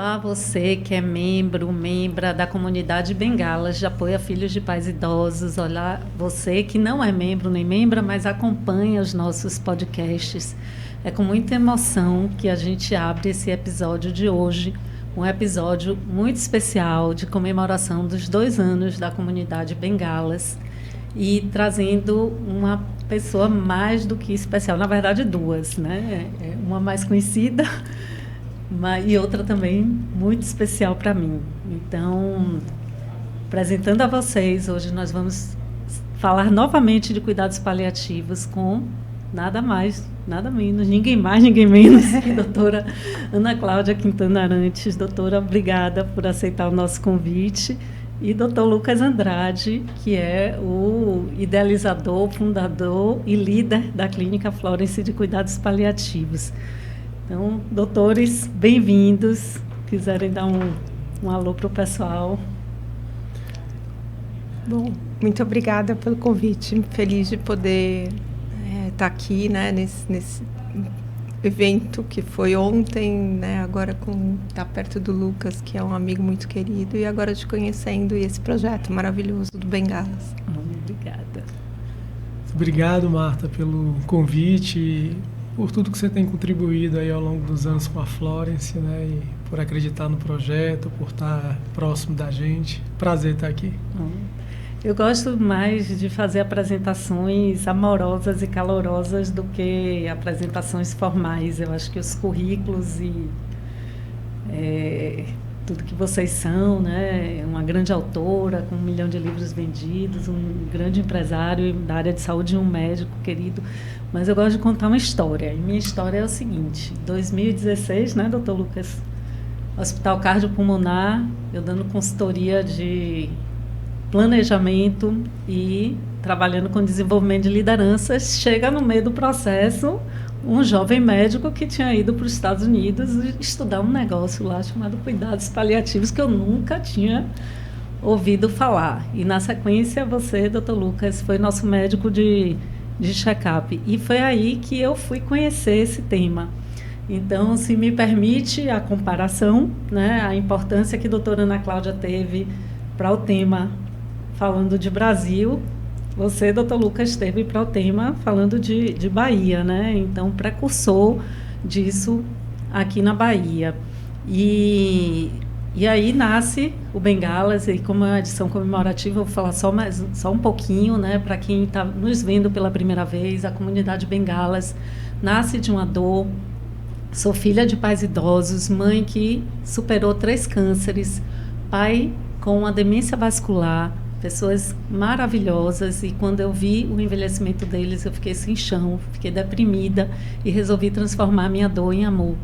Olá, você que é membra da comunidade Bengalas de apoio a filhos de pais idosos. Olá, você que não é membro nem membra, mas acompanha os nossos podcasts. É com muita emoção que a gente abre esse episódio de hoje, um episódio muito especial de comemoração dos 2 anos da comunidade Bengalas e trazendo uma pessoa mais do que especial, na verdade 2, né? Uma mais conhecida e outra também muito especial para mim. Então, apresentando a vocês, hoje nós vamos falar novamente de cuidados paliativos com nada mais, nada menos, ninguém mais, ninguém menos que a doutora Ana Cláudia Quintana Arantes. Doutora, obrigada por aceitar o nosso convite. E doutor Lucas Andrade, que é o idealizador, fundador e líder da Clínica Florence de Cuidados Paliativos. Então, doutores, bem-vindos. Quiserem dar um alô para o pessoal. Bom, muito obrigada pelo convite. Feliz de poder estar aqui, né, nesse evento que foi ontem, né, agora estar perto do Lucas, que é um amigo muito querido, e agora te conhecendo e esse projeto maravilhoso do Bengalas. Obrigada. Obrigado, Marta, pelo convite, por tudo que você tem contribuído aí ao longo dos anos com a Florence, né, e por acreditar no projeto, por estar próximo da gente. Prazer estar aqui. Eu gosto mais de fazer apresentações amorosas e calorosas do que apresentações formais. Eu acho que os currículos e tudo que vocês são, né? Uma grande autora com 1 milhão de livros vendidos, um grande empresário da área de saúde e um médico querido. Mas eu gosto de contar uma história. E minha história é o seguinte: 2016, né, doutor Lucas? Hospital Cardiopulmonar, eu dando consultoria de planejamento e trabalhando com desenvolvimento de lideranças, chega no meio do processo um jovem médico que tinha ido para os Estados Unidos estudar um negócio lá chamado cuidados paliativos, que eu nunca tinha ouvido falar. E na sequência você, doutor Lucas, foi nosso médico de check-up. E foi aí que eu fui conhecer esse tema. Então, se me permite a comparação, né, a importância que a doutora Ana Cláudia teve para o tema falando de Brasil, você, doutor Lucas, esteve para o tema falando de Bahia, né? Então, precursor disso aqui na Bahia. E aí nasce o Bengalas, e como é uma edição comemorativa, eu vou falar só um pouquinho, né? Para quem está nos vendo pela primeira vez, a comunidade Bengalas nasce de uma dor. Sou filha de pais idosos, mãe que superou 3 cânceres, pai com uma demência vascular, pessoas maravilhosas, e quando eu vi o envelhecimento deles, eu fiquei sem chão, fiquei deprimida e resolvi transformar a minha dor em amor.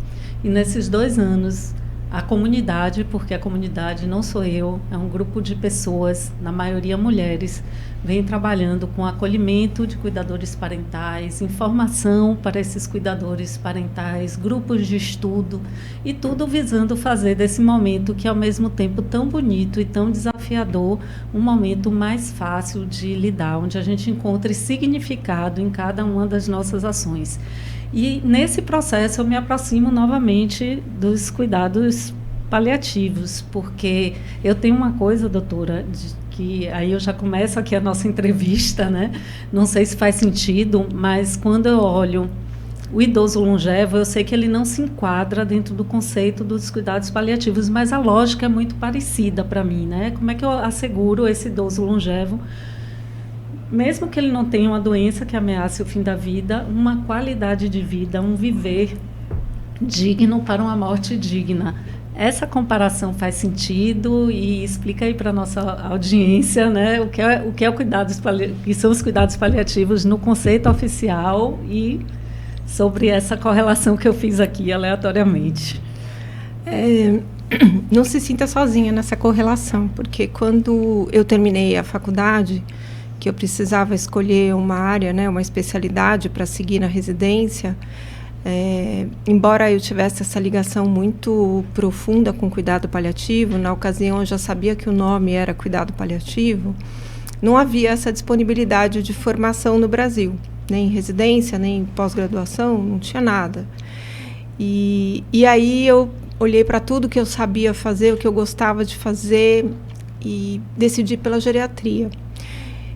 E nesses 2 anos, a comunidade, porque a comunidade não sou eu, é um grupo de pessoas, na maioria mulheres, vem trabalhando com acolhimento de cuidadores parentais, informação para esses cuidadores parentais, grupos de estudo, e tudo visando fazer desse momento, que é ao mesmo tempo tão bonito e tão desafiador, um momento mais fácil de lidar, onde a gente encontre significado em cada uma das nossas ações. E nesse processo eu me aproximo novamente dos cuidados paliativos, porque eu tenho uma coisa, doutora, que aí eu já começo aqui a nossa entrevista, né? Não sei se faz sentido, mas quando eu olho o idoso longevo, eu sei que ele não se enquadra dentro do conceito dos cuidados paliativos, mas a lógica é muito parecida para mim, né? Como é que eu asseguro esse idoso longevo, mesmo que ele não tenha uma doença que ameace o fim da vida, uma qualidade de vida, um viver digno para uma morte digna? Essa comparação faz sentido? E explica aí para a nossa audiência, né, o que é que são os cuidados paliativos no conceito oficial e sobre essa correlação que eu fiz aqui aleatoriamente. Não se sinta sozinha nessa correlação, porque quando eu terminei a faculdade, que eu precisava escolher uma área, né, uma especialidade para seguir na residência, embora eu tivesse essa ligação muito profunda com cuidado paliativo, na ocasião eu já sabia que o nome era cuidado paliativo, não havia essa disponibilidade de formação no Brasil, nem residência, nem pós-graduação, não tinha nada. E aí eu olhei para tudo que eu sabia fazer, o que eu gostava de fazer e decidi pela geriatria.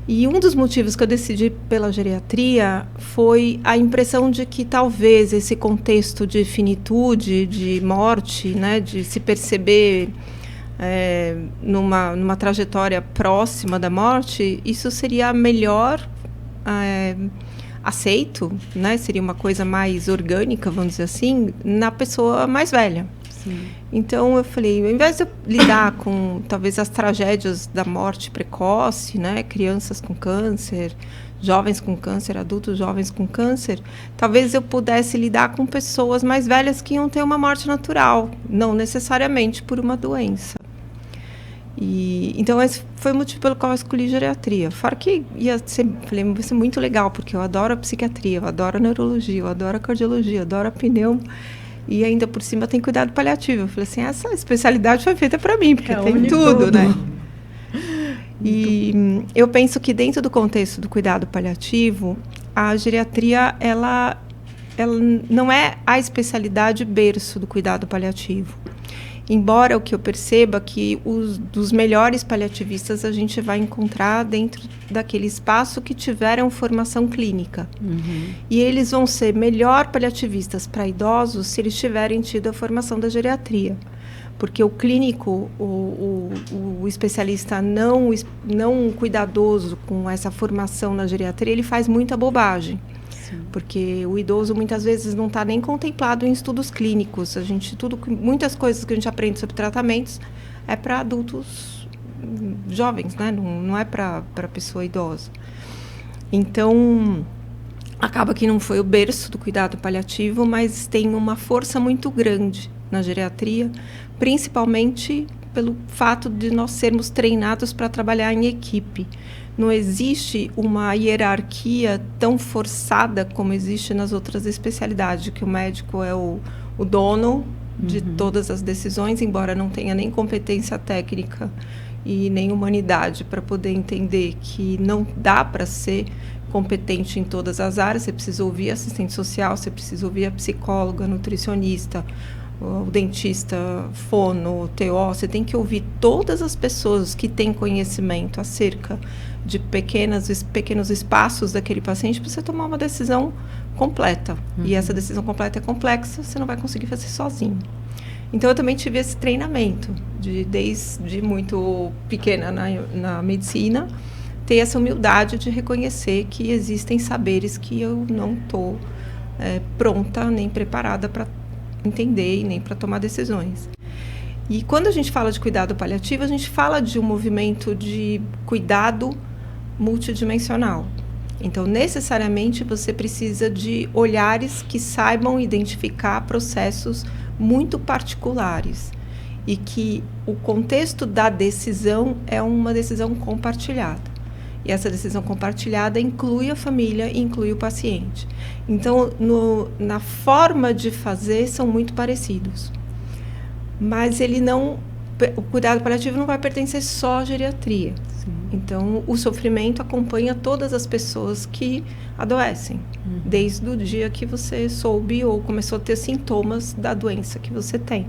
E um dos motivos que eu decidi pela geriatria foi a impressão de que talvez esse contexto de finitude, de morte, né, de se perceber numa trajetória próxima da morte, isso seria melhor aceito, né? Seria uma coisa mais orgânica, vamos dizer assim, na pessoa mais velha. Sim. Então eu falei, ao invés de eu lidar com talvez as tragédias da morte precoce, né? Crianças com câncer, jovens com câncer, adultos jovens com câncer, talvez eu pudesse lidar com pessoas mais velhas que iam ter uma morte natural, não necessariamente por uma doença. Então, esse foi o motivo pelo qual eu escolhi geriatria. Fora que vai ser muito legal, porque eu adoro a psiquiatria, eu adoro a neurologia, eu adoro a cardiologia, eu adoro a pneu, e ainda por cima tem cuidado paliativo. Eu falei assim, essa especialidade foi feita para mim, porque tem tudo, né? E eu penso que dentro do contexto do cuidado paliativo, a geriatria, ela não é a especialidade berço do cuidado paliativo. Embora o que eu perceba que dos melhores paliativistas a gente vai encontrar dentro daquele espaço que tiveram formação clínica. Uhum. E eles vão ser melhor paliativistas para idosos se eles tiverem tido a formação da geriatria. Porque o clínico, o especialista não cuidadoso com essa formação na geriatria, ele faz muita bobagem. Porque o idoso muitas vezes não está nem contemplado em estudos clínicos. Muitas coisas que a gente aprende sobre tratamentos é para adultos jovens, né? Não é para pessoa idosa. Então, acaba que não foi o berço do cuidado paliativo, mas tem uma força muito grande na geriatria, principalmente pelo fato de nós sermos treinados para trabalhar em equipe. Não existe uma hierarquia tão forçada como existe nas outras especialidades, que o médico é o dono de todas as decisões, embora não tenha nem competência técnica e nem humanidade para poder entender que não dá para ser competente em todas as áreas. Você precisa ouvir assistente social, você precisa ouvir a psicóloga, nutricionista, o dentista, fono, o TO. Você tem que ouvir todas as pessoas que têm conhecimento acerca de pequenos espaços daquele paciente para você tomar uma decisão completa. E essa decisão completa é complexa, você não vai conseguir fazer sozinho. Então, eu também tive esse treinamento, desde muito pequena na medicina, ter essa humildade de reconhecer que existem saberes que eu não estou pronta nem preparada para entender e nem para tomar decisões. E quando a gente fala de cuidado paliativo, a gente fala de um movimento de cuidado multidimensional. Então, necessariamente, você precisa de olhares que saibam identificar processos muito particulares e que o contexto da decisão é uma decisão compartilhada. E essa decisão compartilhada inclui a família e inclui o paciente. Então, na forma de fazer, são muito parecidos. Mas o cuidado paliativo não vai pertencer só à geriatria. Sim. Então, o sofrimento acompanha todas as pessoas que adoecem, desde o dia que você soube ou começou a ter sintomas da doença que você tem.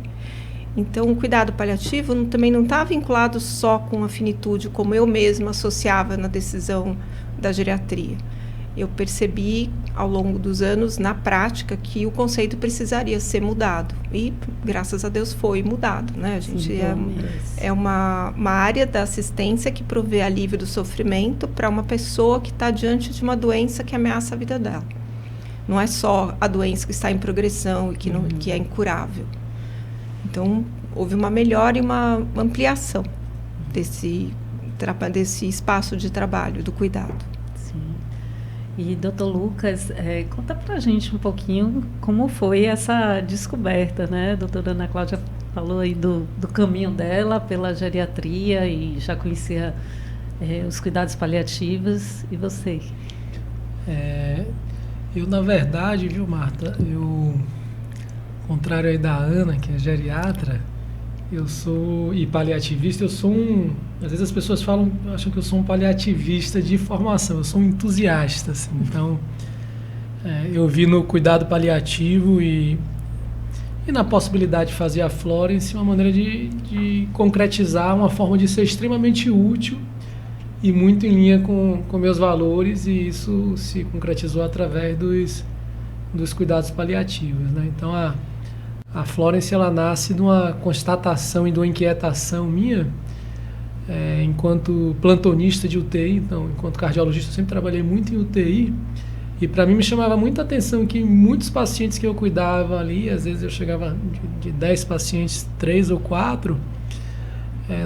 Então, o cuidado paliativo também não está vinculado só com a finitude, como eu mesma associava na decisão da geriatria. Eu percebi, ao longo dos anos, na prática, que o conceito precisaria ser mudado. E, graças a Deus, foi mudado, né? A gente é uma área da assistência que provê alívio do sofrimento para uma pessoa que está diante de uma doença que ameaça a vida dela. Não é só a doença que está em progressão e que é incurável. Então, houve uma melhora e uma ampliação desse espaço de trabalho, do cuidado. Sim. E, doutor Lucas, conta pra gente um pouquinho como foi essa descoberta, né? A doutora Ana Cláudia falou aí do caminho dela pela geriatria e já conhecia os cuidados paliativos. E você? Eu, na verdade, viu, Marta, contrário aí da Ana, que é geriatra, e paliativista, às vezes as pessoas acham que eu sou um paliativista de formação, eu sou um entusiasta, assim. Então, eu vi no cuidado paliativo e e na possibilidade de fazer a Florence uma maneira de concretizar uma forma de ser extremamente útil e muito em linha com meus valores, e isso se concretizou através dos cuidados paliativos, né? Então a Florence, ela nasce de uma constatação e de uma inquietação minha, enquanto plantonista de UTI. Então, enquanto cardiologista, eu sempre trabalhei muito em UTI, e para mim me chamava muita atenção que muitos pacientes que eu cuidava ali, às vezes eu chegava de 10 pacientes, 3 ou 4,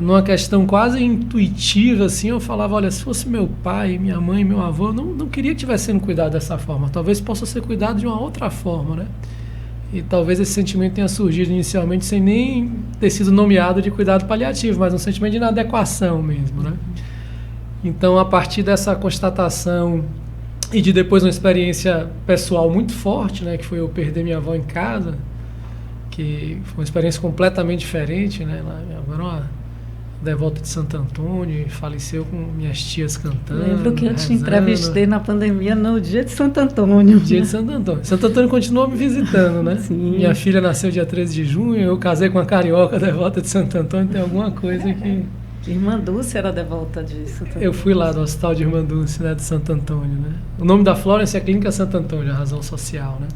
numa questão quase intuitiva, assim, eu falava, olha, se fosse meu pai, minha mãe, meu avô, eu não queria que estivesse sendo cuidado dessa forma, talvez possa ser cuidado de uma outra forma, né? E talvez esse sentimento tenha surgido inicialmente sem nem ter sido nomeado de cuidado paliativo, mas um sentimento de inadequação mesmo, né? Então, a partir dessa constatação e de depois uma experiência pessoal muito forte, né, que foi eu perder minha avó em casa, que foi uma experiência completamente diferente, né? Minha avó era uma devota de Santo Antônio, faleceu com minhas tias cantando. Lembro que eu te rezando. entrevistei na pandemia no dia de Santo Antônio. Dia de Santo Antônio. Santo Antônio continuou me visitando, né? Sim. Minha filha nasceu dia 13 de junho, eu casei com uma carioca devota de Santo Antônio, tem alguma coisa que... Irmã Dulce era devota de Santo Antônio. Eu fui lá do Hospital de Irmã Dulce, né, de Santo Antônio, né? O nome da Florence é Clínica Santo Antônio, a razão social, né?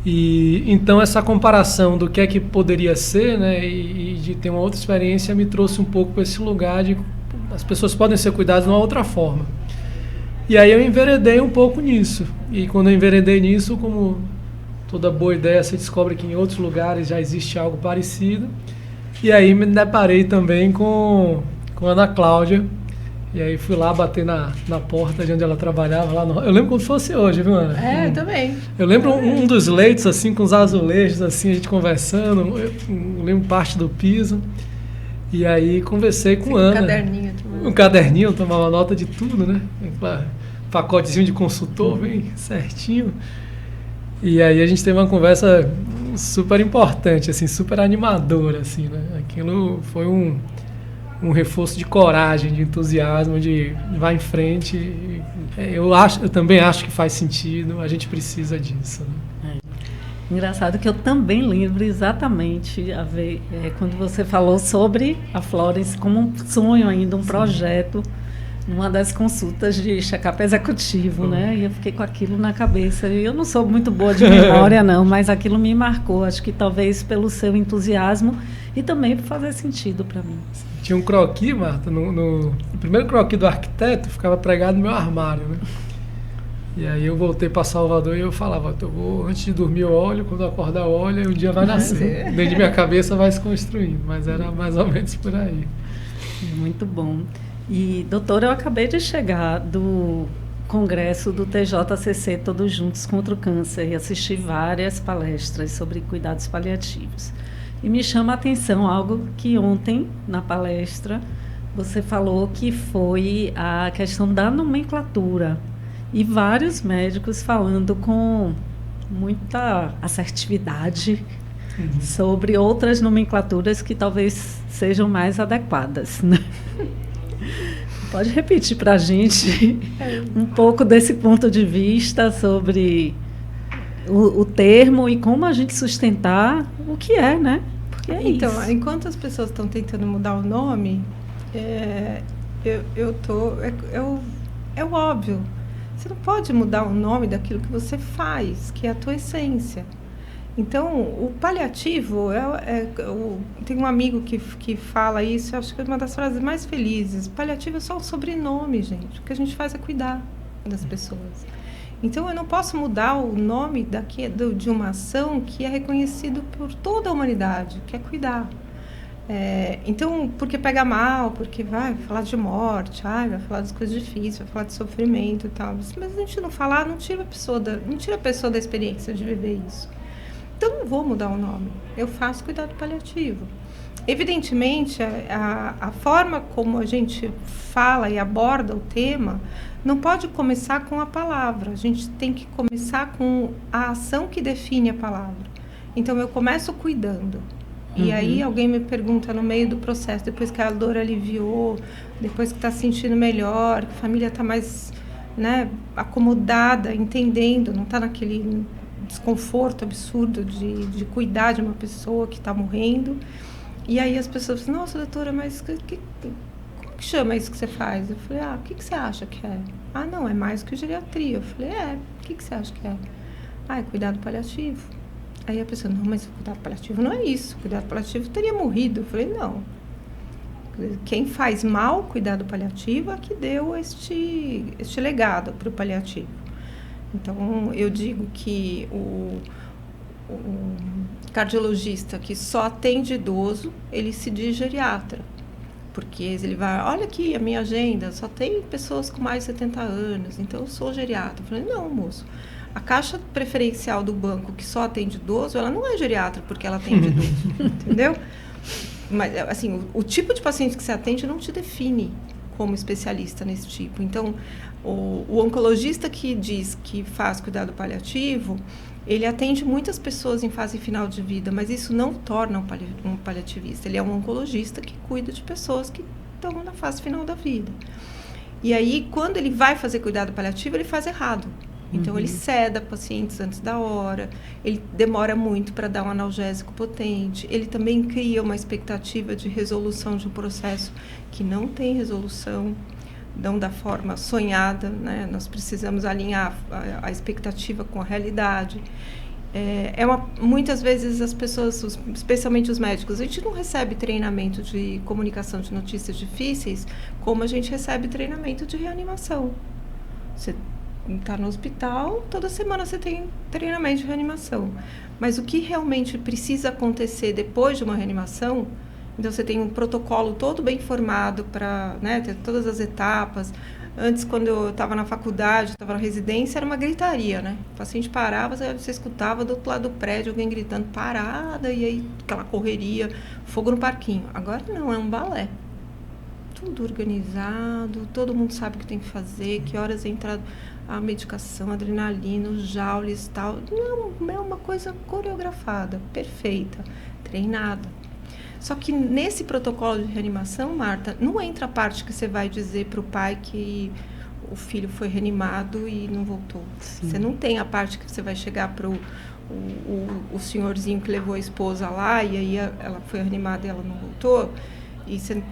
E então essa comparação do que é que poderia ser, né, e de ter uma outra experiência me trouxe um pouco para esse lugar de as pessoas podem ser cuidadas de uma outra forma. E aí eu enveredei um pouco nisso. E quando eu enveredei nisso, como toda boa ideia, você descobre que em outros lugares já existe algo parecido. E aí me deparei também com a Ana Cláudia. E aí fui lá bater na porta de onde ela trabalhava. Eu lembro como se fosse hoje, viu, Ana? Eu também. Eu lembro um dos leitos, assim, com os azulejos, assim, a gente conversando. Eu lembro parte do piso. E aí conversei com Ana. Um caderninho, eu tomava nota de tudo, né? Pacotezinho de consultor, bem certinho. E aí a gente teve uma conversa super importante, assim, super animadora, assim, né? Aquilo foi um reforço de coragem, de entusiasmo, de vai em frente. Eu também acho que faz sentido, a gente precisa disso, né? Engraçado que eu também lembro exatamente quando você falou sobre a Florence como um sonho ainda, um projeto, numa das consultas de check-up executivo, né? E eu fiquei com aquilo na cabeça. E eu não sou muito boa de memória, não, mas aquilo me marcou. Acho que talvez pelo seu entusiasmo e também por fazer sentido para mim. Tinha um croquis, Marta, no primeiro croquis do arquiteto, ficava pregado no meu armário, né? E aí eu voltei para Salvador e eu falava, eu vou, antes de dormir eu olho, quando eu acordar eu olho e um dia vai nascer. Dentro de minha cabeça vai se construindo, mas era mais ou menos por aí. Muito bom. E, doutora, eu acabei de chegar do congresso do TJCC Todos Juntos contra o Câncer e assisti várias palestras sobre cuidados paliativos. E me chama a atenção algo que ontem, na palestra, você falou que foi a questão da nomenclatura. E vários médicos falando com muita assertividade sobre outras nomenclaturas que talvez sejam mais adequadas, né? Pode repetir para a gente um pouco desse ponto de vista sobre o termo e como a gente sustentar o que é, né? Porque é então, isso. Enquanto as pessoas estão tentando mudar o nome, é o óbvio. Você não pode mudar o nome daquilo que você faz, que é a tua essência. Então, o paliativo, tem um amigo que fala isso, eu acho que é uma das frases mais felizes. Paliativo é só um sobrenome, gente. O que a gente faz é cuidar das pessoas. Então, eu não posso mudar o nome de uma ação que é reconhecido por toda a humanidade, que é cuidar. Então, porque pega mal, porque vai falar de morte, vai falar das coisas difíceis, vai falar de sofrimento e tal. Mas a gente não falar, não tira a pessoa da experiência de viver isso. Então, não vou mudar o nome. Eu faço cuidado paliativo. Evidentemente, a forma como a gente fala e aborda o tema não pode começar com a palavra. A gente tem que começar com a ação que define a palavra. Então, eu começo cuidando. E aí alguém me pergunta no meio do processo, depois que a dor aliviou, depois que está se sentindo melhor, que a família está mais, né, acomodada, entendendo, não está naquele desconforto absurdo de cuidar de uma pessoa que está morrendo. E aí as pessoas falam, nossa, doutora, mas como que chama isso que você faz? Eu falei, o que você acha que é? Não, é mais que geriatria. Eu falei, o que você acha que é? É cuidado paliativo. Aí a pessoa, não, mas cuidado paliativo não é isso. Cuidado paliativo teria morrido. Eu falei, não. Quem faz mal cuidado paliativo é que deu este legado para o paliativo. Então, eu digo que o cardiologista que só atende idoso, ele se diz geriatra. Porque ele vai, olha aqui a minha agenda, só tem pessoas com mais de 70 anos, então eu sou geriatra. Eu falei, não, moço, a caixa preferencial do banco que só atende idoso, ela não é geriatra porque ela atende idoso, entendeu? Mas, assim, o tipo de paciente que você atende não te define como especialista nesse tipo. Então, o oncologista que diz que faz cuidado paliativo, ele atende muitas pessoas em fase final de vida, mas isso não torna um paliativista. Ele é um oncologista que cuida de pessoas que estão na fase final da vida. E aí, quando ele vai fazer cuidado paliativo, ele faz errado. Então, ele ceda pacientes antes da hora, ele demora muito para dar um analgésico potente, ele também cria uma expectativa de resolução de um processo que não tem resolução, não da forma sonhada, né? Nós precisamos alinhar a expectativa com a realidade. Muitas vezes as pessoas, especialmente os médicos, a gente não recebe treinamento de comunicação de notícias difíceis como a gente recebe treinamento de reanimação. Você está no hospital, toda semana você tem treinamento de reanimação. Mas o que realmente precisa acontecer depois de uma reanimação, então você tem um protocolo todo bem formado para, né, ter todas as etapas. Antes, quando eu estava na faculdade, estava na residência, era uma gritaria, né? O paciente parava, você escutava do outro lado do prédio alguém gritando, parada, e aí aquela correria, fogo no parquinho. Agora não, é um balé. Tudo organizado, todo mundo sabe o que tem que fazer, que horas entra a medicação, adrenalina, os joules e tal. Não, é uma coisa coreografada, perfeita, treinada. Só que nesse protocolo de reanimação, Marta, não entra a parte que você vai dizer para o pai que o filho foi reanimado e não voltou. Sim. Você não tem a parte que você vai chegar para o senhorzinho que levou a esposa lá e aí ela foi reanimada e ela não voltou. E você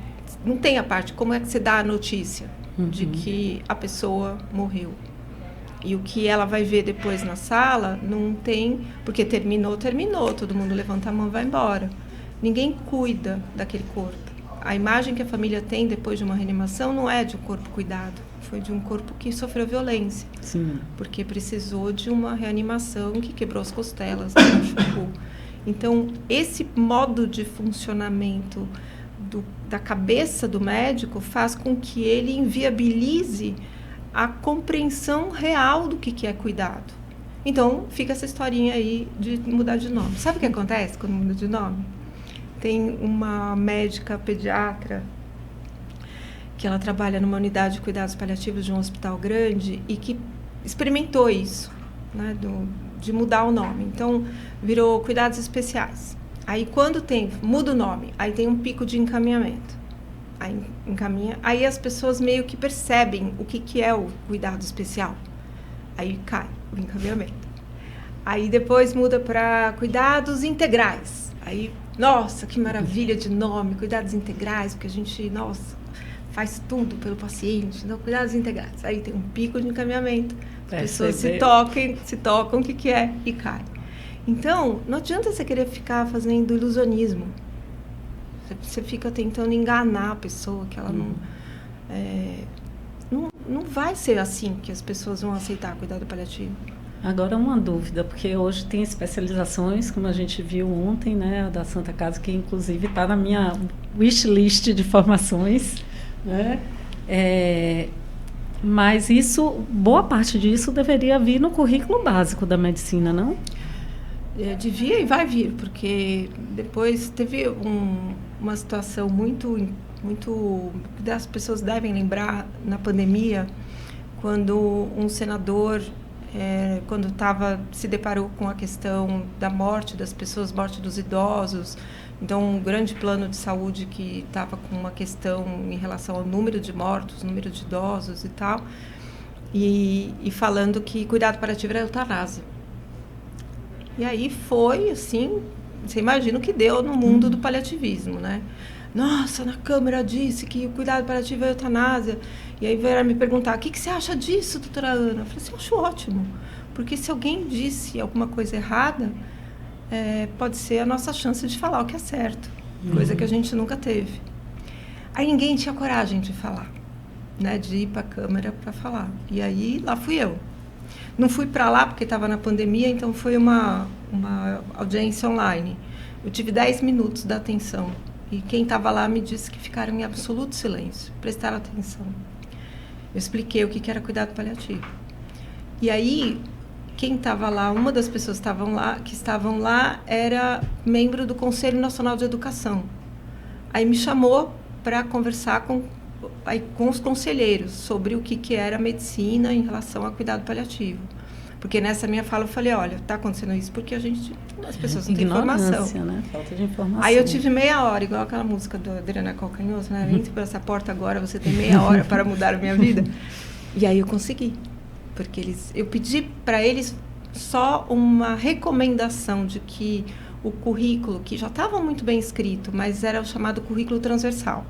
não tem a parte, como é que você dá a notícia de que a pessoa morreu. E o que ela vai ver depois na sala, não tem, porque terminou, todo mundo levanta a mão e vai embora. Ninguém cuida daquele corpo. A imagem que a família tem depois de uma reanimação não é de um corpo cuidado, foi de um corpo que sofreu violência. Sim. Porque precisou de uma reanimação que quebrou as costelas, que machucou. Então, esse modo de funcionamento da cabeça do médico faz com que ele inviabilize a compreensão real do que é cuidado. Então, fica essa historinha aí de mudar de nome. Sabe o que acontece quando muda de nome? Tem uma médica pediatra que ela trabalha numa unidade de cuidados paliativos de um hospital grande e que experimentou isso, né, de mudar o nome. Então, virou cuidados especiais. Aí, quando muda o nome, aí tem um pico de encaminhamento. Aí encaminha, aí as pessoas meio que percebem o que é o cuidado especial. Aí cai o encaminhamento. Aí depois muda para cuidados integrais. Aí, nossa, que maravilha de nome, cuidados integrais, porque a gente, nossa, faz tudo pelo paciente. Então, cuidados integrais. Aí tem um pico de encaminhamento. As pessoas se tocam o que é e cai. Então, não adianta você querer ficar fazendo ilusionismo. Você fica tentando enganar a pessoa, que ela não vai ser assim que as pessoas vão aceitar cuidado paliativo. Agora, uma dúvida, porque hoje tem especializações, como a gente viu ontem, né, da Santa Casa, que inclusive está na minha wishlist de formações, né? Mas boa parte disso deveria vir no currículo básico da medicina, não? Devia e vai vir, porque depois teve uma situação muito que as pessoas devem lembrar na pandemia, quando um senador, quando se deparou com a questão da morte das pessoas, morte dos idosos, então um grande plano de saúde que estava com uma questão em relação ao número de mortos, número de idosos e tal, e falando que cuidado paliativo era eutanásia. E aí foi, assim, você imagina o que deu no mundo do paliativismo, né? Nossa, na Câmara disse que o cuidado paliativo é eutanásia. E aí vieram me perguntar, o que você acha disso, doutora Ana? Eu falei assim, eu acho ótimo. Porque se alguém disse alguma coisa errada, pode ser a nossa chance de falar o que é certo. Coisa que a gente nunca teve. Aí ninguém tinha coragem de falar, né? De ir para a Câmara para falar. E aí, lá fui eu. Não fui para lá porque estava na pandemia, então foi uma audiência online. Eu tive 10 minutos da atenção. E quem estava lá me disse que ficaram em absoluto silêncio, prestaram atenção. Eu expliquei o que era cuidado paliativo. E aí, quem estava lá, uma das pessoas que estavam lá era membro do Conselho Nacional de Educação. Aí me chamou para conversar com os conselheiros sobre o que era a medicina em relação ao cuidado paliativo. Porque nessa minha fala eu falei, olha, está acontecendo isso porque as pessoas não têm informação. Né? Falta de informação. Aí eu tive meia hora, igual aquela música da Adriana Calcanhoto, né? Entre por essa porta agora, você tem meia hora para mudar a minha vida. E aí eu consegui. Porque eu pedi para eles só uma recomendação de que o currículo, que já estava muito bem escrito, mas era o chamado currículo transversal.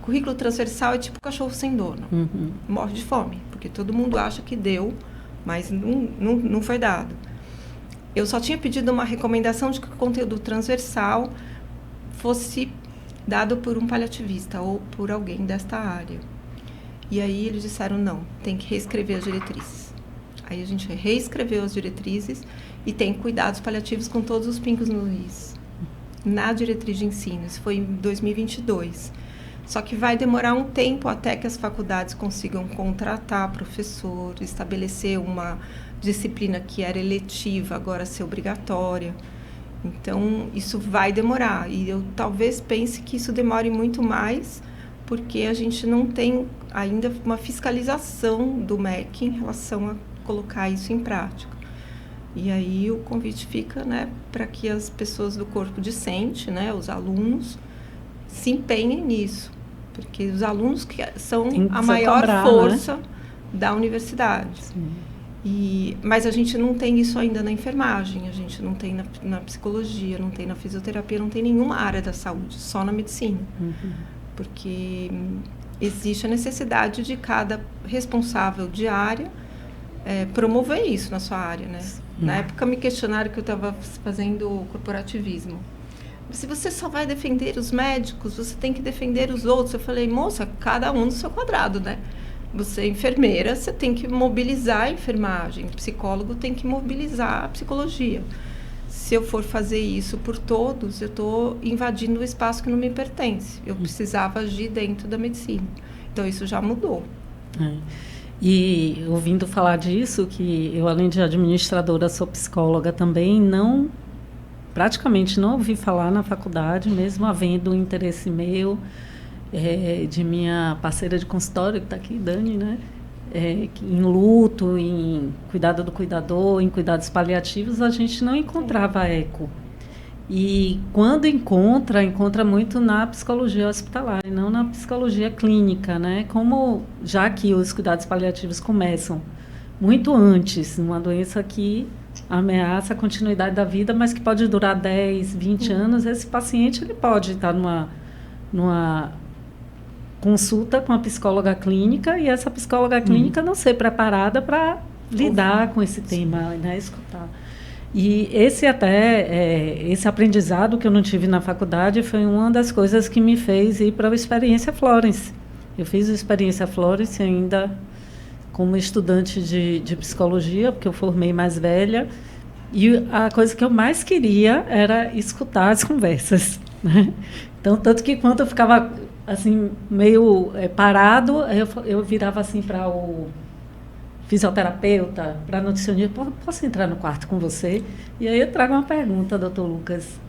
O currículo transversal é tipo cachorro sem dono. Morre de fome, porque todo mundo acha que deu, mas não foi dado. Eu só tinha pedido uma recomendação de que o conteúdo transversal fosse dado por um paliativista ou por alguém desta área. E aí eles disseram, não, tem que reescrever as diretrizes. Aí a gente reescreveu as diretrizes e tem cuidados paliativos com todos os pingos nos is. Na diretriz de ensino, isso foi em 2022. Só que vai demorar um tempo até que as faculdades consigam contratar professor, estabelecer uma disciplina que era eletiva, agora ser obrigatória. Então, isso vai demorar. E eu talvez pense que isso demore muito mais, porque a gente não tem ainda uma fiscalização do MEC em relação a colocar isso em prática. E aí o convite fica, né, para que as pessoas do corpo docente, né, os alunos, se empenhem nisso, porque os alunos que são a maior força, né, da universidade. Mas a gente não tem isso ainda na enfermagem, a gente não tem na psicologia, não tem na fisioterapia, não tem nenhuma área da saúde, só na medicina. Porque existe a necessidade de cada responsável de área promover isso na sua área, né? Na época me questionaram que eu estava fazendo corporativismo. Se você só vai defender os médicos, você tem que defender os outros. Eu falei, moça, cada um no seu quadrado, né? Você é enfermeira, você tem que mobilizar a enfermagem. O psicólogo tem que mobilizar a psicologia. Se eu for fazer isso por todos, eu estou invadindo o espaço que não me pertence. Eu precisava agir dentro da medicina. Então, isso já mudou. E ouvindo falar disso, que eu, além de administradora, sou psicóloga também, praticamente não ouvi falar na faculdade, mesmo havendo interesse meu, de minha parceira de consultório, que está aqui, Dani, né? Em luto, em cuidado do cuidador, em cuidados paliativos, a gente não encontrava eco. E quando encontra muito na psicologia hospitalar, e não na psicologia clínica, né? Como já que os cuidados paliativos começam muito antes, uma doença que ameaça a continuidade da vida, mas que pode durar 10, 20 anos, esse paciente ele pode estar numa consulta com a psicóloga clínica e essa psicóloga clínica não ser preparada para lidar com esse tema, né? Escutar. E esse aprendizado que eu não tive na faculdade foi uma das coisas que me fez ir para a Experiência Florence. Eu fiz a Experiência Florence ainda como estudante de psicologia, porque eu formei mais velha, e a coisa que eu mais queria era escutar as conversas, né? Então, tanto que quando eu ficava assim, meio parado, eu virava assim para o fisioterapeuta, para a nutricionista, posso entrar no quarto com você? E aí eu trago uma pergunta, doutor Lucas.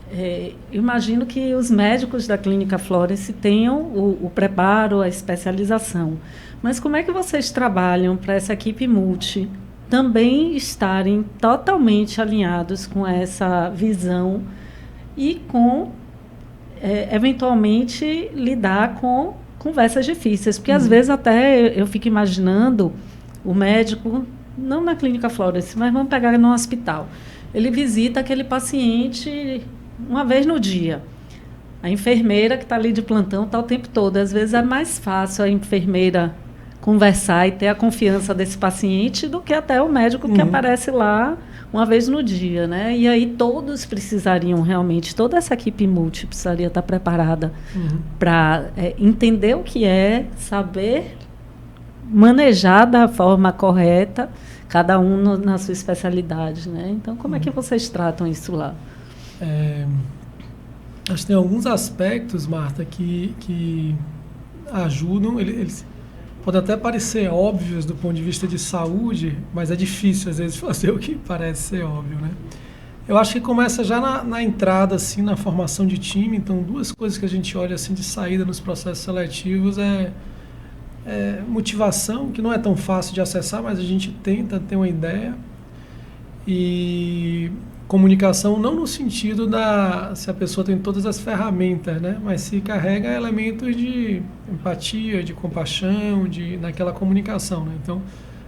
Imagino que os médicos da Clínica Florence tenham o preparo, a especialização. Mas como é que vocês trabalham para essa equipe multi também estarem totalmente alinhados com essa visão e com, eventualmente, lidar com conversas difíceis? Porque, às vezes, até eu fico imaginando o médico, não na Clínica Florence, mas vamos pegar no hospital. ele visita aquele paciente uma vez no dia. A enfermeira que está ali de plantão está o tempo todo. Às vezes é mais fácil a enfermeira conversar e ter a confiança desse paciente do que até o médico que aparece lá uma vez no dia, né? E aí todos precisariam realmente, toda essa equipe multi precisaria estar preparada para entender o que é, saber manejar da forma correta, cada um na sua especialidade, né? Então, como é que vocês tratam isso lá? Acho que tem alguns aspectos, Marta, que ajudam. Eles podem até parecer óbvios do ponto de vista de saúde, mas é difícil, às vezes, fazer o que parece ser óbvio, né? Eu acho que começa já na entrada, assim, na formação de time. Então, duas coisas que a gente olha assim, de saída nos processos seletivos é motivação, que não é tão fácil de acessar, mas a gente tenta ter uma ideia. E comunicação não no sentido se a pessoa tem todas as ferramentas, né? Mas se carrega elementos de empatia, de compaixão, naquela comunicação, né? Então,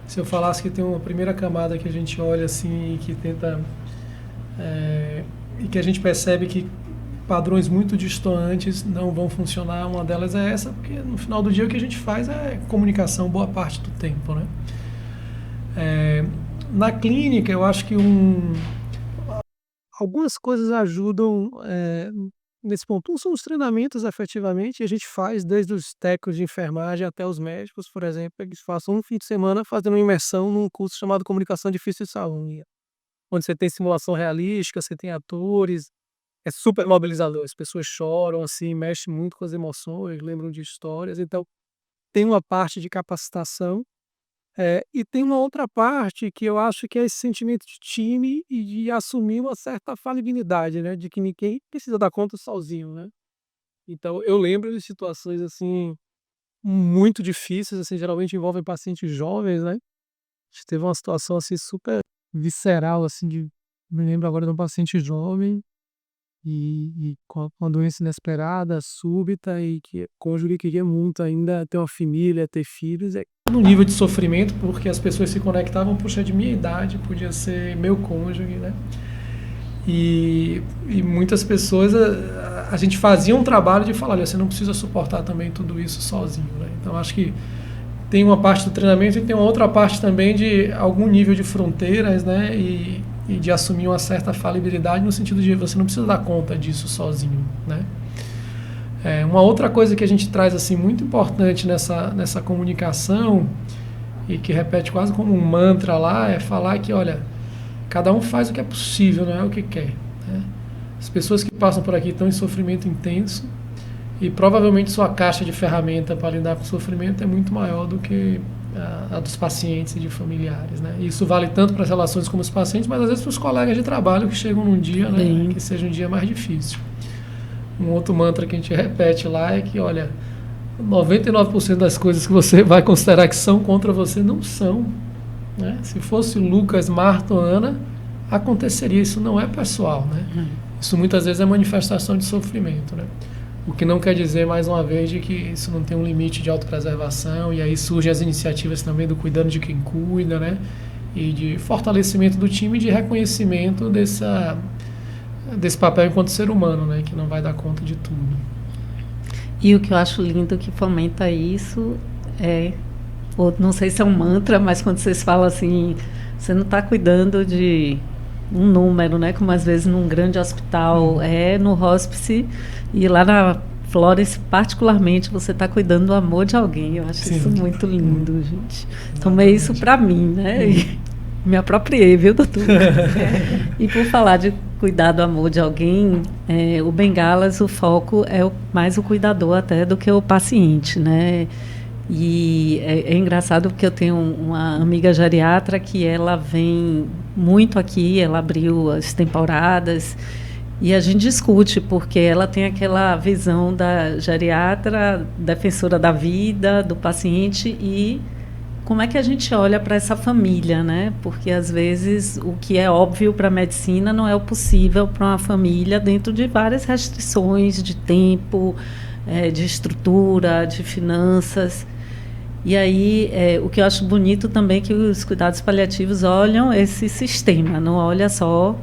se eu falasse que tem uma primeira camada que a gente olha assim e que tenta e que a gente percebe que padrões muito distantes não vão funcionar, uma delas é essa, porque no final do dia o que a gente faz é comunicação boa parte do tempo, né? Na clínica, eu acho que algumas coisas ajudam nesse ponto. Um são os treinamentos, efetivamente, e a gente faz desde os técnicos de enfermagem até os médicos, por exemplo, eles passam um fim de semana fazendo uma imersão num curso chamado Comunicação Difícil de Saúde, onde você tem simulação realística, você tem atores, é super mobilizador, as pessoas choram, assim, mexe muito com as emoções, lembram de histórias, então tem uma parte de capacitação. E tem uma outra parte que eu acho que é esse sentimento de time e de assumir uma certa falibilidade, né? De que ninguém precisa dar conta sozinho, né? Então, eu lembro de situações, assim, muito difíceis, assim, geralmente envolvem pacientes jovens, né? A gente teve uma situação, assim, super visceral, assim, me lembro agora de um paciente jovem e com uma doença inesperada, súbita, e que o cônjuge queria muito ainda ter uma família, ter filhos. No nível de sofrimento, porque as pessoas se conectavam, puxa, de minha idade, podia ser meu cônjuge, né? E muitas pessoas, a gente fazia um trabalho de falar, olha, você não precisa suportar também tudo isso sozinho, né? Então, acho que tem uma parte do treinamento e tem uma outra parte também de algum nível de fronteiras, né? E de assumir uma certa falibilidade no sentido de você não precisa dar conta disso sozinho, né? Uma outra coisa que a gente traz assim muito importante nessa comunicação e que repete quase como um mantra lá é falar que, olha, cada um faz o que é possível, não é o que quer, né? As pessoas que passam por aqui estão em sofrimento intenso e provavelmente sua caixa de ferramenta para lidar com o sofrimento é muito maior do que a dos pacientes e de familiares, né? Isso vale tanto para as relações como os pacientes, mas às vezes para os colegas de trabalho que chegam num dia, né, que seja um dia mais difícil. Um outro mantra que a gente repete lá é que, olha, 99% das coisas que você vai considerar que são contra você não são, né? Se fosse Lucas, Marta ou Ana, aconteceria. Isso não é pessoal, né? Isso muitas vezes é manifestação de sofrimento, né? O que não quer dizer, mais uma vez, de que isso não tem um limite de autopreservação, e aí surgem as iniciativas também do cuidando de quem cuida, né? E de fortalecimento do time e de reconhecimento desse papel enquanto ser humano, né? Que não vai dar conta de tudo. E o que eu acho lindo que fomenta isso ou não sei se é um mantra, mas quando vocês falam assim, você não está cuidando de um número, né? Como às vezes num grande hospital no hospice, e lá na Florence, particularmente, você está cuidando do amor de alguém. Eu acho isso muito lindo, gente. Tomei isso para mim, né? E me apropriei, viu, doutor? E por falar de cuidar do amor de alguém, o Bengalas, o foco é mais o cuidador até do que o paciente, né? E é engraçado porque eu tenho uma amiga geriatra que ela vem muito aqui, ela abriu as temporadas e a gente discute porque ela tem aquela visão da geriatra, defensora da vida, do paciente, e como é que a gente olha para essa família, né? Porque às vezes o que é óbvio para a medicina não é o possível para uma família dentro de várias restrições de tempo, de estrutura, de finanças. E aí, o que eu acho bonito também é que os cuidados paliativos olham esse sistema, não olha só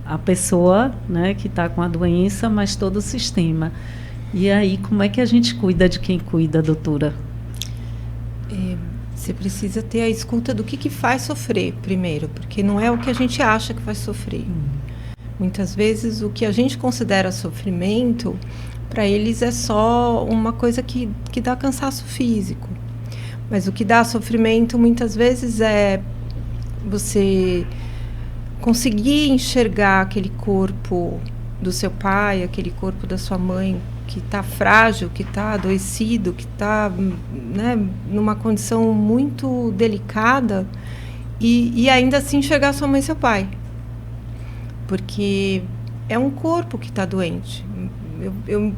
a pessoa, né, que está com a doença, mas todo o sistema. E aí, como é que a gente cuida de quem cuida, doutora? Você precisa ter a escuta do que faz sofrer primeiro, porque não é o que a gente acha que vai sofrer. Muitas vezes o que a gente considera sofrimento, para eles é só uma coisa que dá cansaço físico. Mas o que dá sofrimento muitas vezes é você conseguir enxergar aquele corpo do seu pai, aquele corpo da sua mãe, que está frágil, que está adoecido, que está, né, numa condição muito delicada, e ainda assim enxergar sua mãe e seu pai. Porque é um corpo que está doente. Eu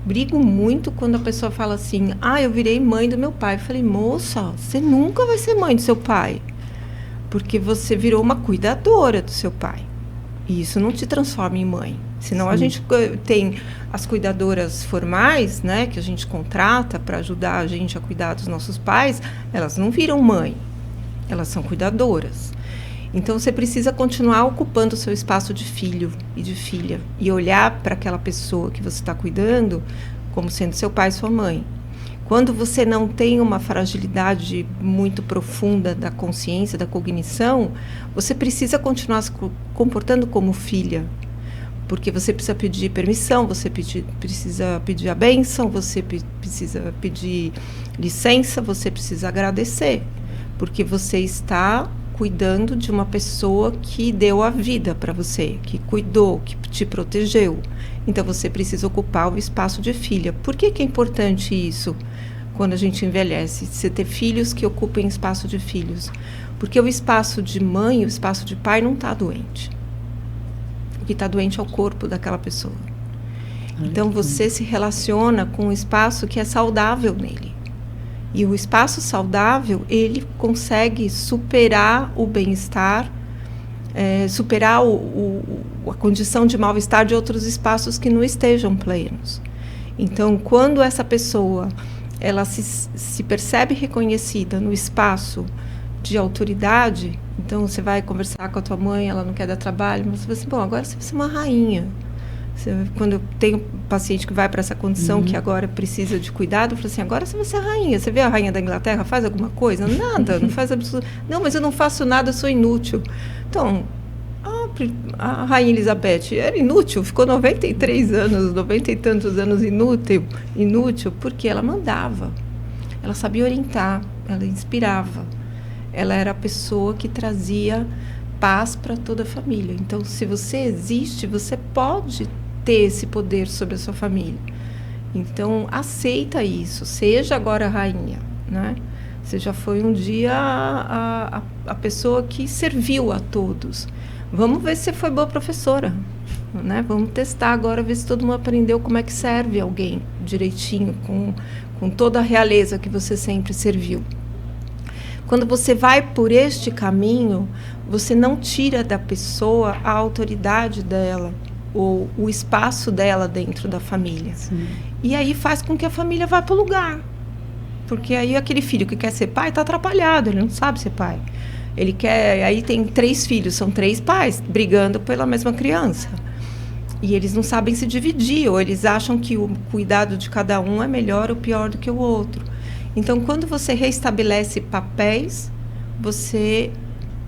brigo muito quando a pessoa fala assim, eu virei mãe do meu pai. Eu falei, moça, você nunca vai ser mãe do seu pai, porque você virou uma cuidadora do seu pai. E isso não te transforma em mãe. Senão a gente tem as cuidadoras formais, né, que a gente contrata para ajudar a gente a cuidar dos nossos pais, elas não viram mãe, elas são cuidadoras. Então você precisa continuar ocupando o seu espaço de filho e de filha e olhar para aquela pessoa que você está cuidando como sendo seu pai e sua mãe. Quando você não tem uma fragilidade muito profunda da consciência, da cognição, você precisa continuar se comportando como filha. Porque você precisa pedir permissão, você precisa pedir a bênção, você precisa pedir licença, você precisa agradecer. Porque você está cuidando de uma pessoa que deu a vida para você, que cuidou, que te protegeu. Então você precisa ocupar o espaço de filha. Por que é importante isso quando a gente envelhece? Você ter filhos que ocupem espaço de filhos. Porque o espaço de mãe, o espaço de pai não está doente. O que está doente é o corpo daquela pessoa. Então você se relaciona com um espaço que é saudável nele. E o espaço saudável, ele consegue superar o bem-estar, superar a condição de mal-estar de outros espaços que não estejam plenos. Então, quando essa pessoa ela se percebe reconhecida no espaço de autoridade, então você vai conversar com a tua mãe, ela não quer dar trabalho, mas você fala assim, bom, agora você vai ser uma rainha. Quando eu tenho paciente que vai para essa condição que agora precisa de cuidado, eu falo assim, agora você vai ser a rainha. Você vê a rainha da Inglaterra, faz alguma coisa? Nada, não faz absolutamente. Não, mas eu não faço nada, eu sou inútil. Então, a rainha Elizabeth era inútil, ficou 93 anos, 90 e tantos anos inútil, porque ela mandava. Ela sabia orientar, ela inspirava. Ela era a pessoa que trazia paz para toda a família. Então, se você existe, você pode ter esse poder sobre a sua família. Então, aceita isso. Seja agora a rainha, né? Você já foi um dia a pessoa que serviu a todos. Vamos ver se você foi boa professora, né? Vamos testar agora, ver se todo mundo aprendeu como é que serve alguém direitinho, com toda a realeza que você sempre serviu. Quando você vai por este caminho, você não tira da pessoa a autoridade dela, ou o espaço dela dentro da família. Sim. E aí faz com que a família vá para o lugar. Porque aí aquele filho que quer ser pai está atrapalhado, ele não sabe ser pai. Ele quer, aí tem 3 filhos, são 3 pais brigando pela mesma criança. E eles não sabem se dividir, ou eles acham que o cuidado de cada um é melhor ou pior do que o outro. Então, quando você reestabelece papéis, você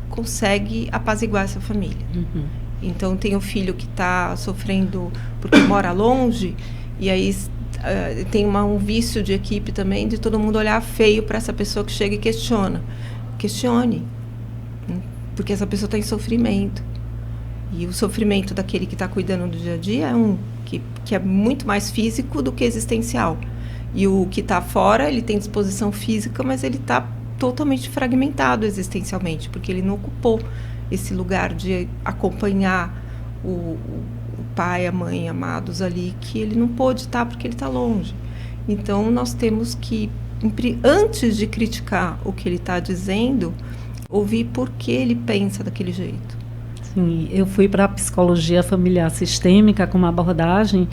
consegue apaziguar essa família. Uhum. Então, tem um filho que está sofrendo porque mora longe, e aí tem um vício de equipe também, de todo mundo olhar feio para essa pessoa que chega e questiona. Questione, porque essa pessoa está em sofrimento. E o sofrimento daquele que está cuidando do dia a dia é que é muito mais físico do que existencial. E o que está fora, ele tem disposição física, mas ele está totalmente fragmentado existencialmente, porque ele não ocupou esse lugar de acompanhar o pai, a mãe amados ali, que ele não pôde estar porque ele está longe. Então, nós temos que, antes de criticar o que ele está dizendo, ouvir por que ele pensa daquele jeito. Sim, eu fui para a psicologia familiar sistêmica com uma abordagem,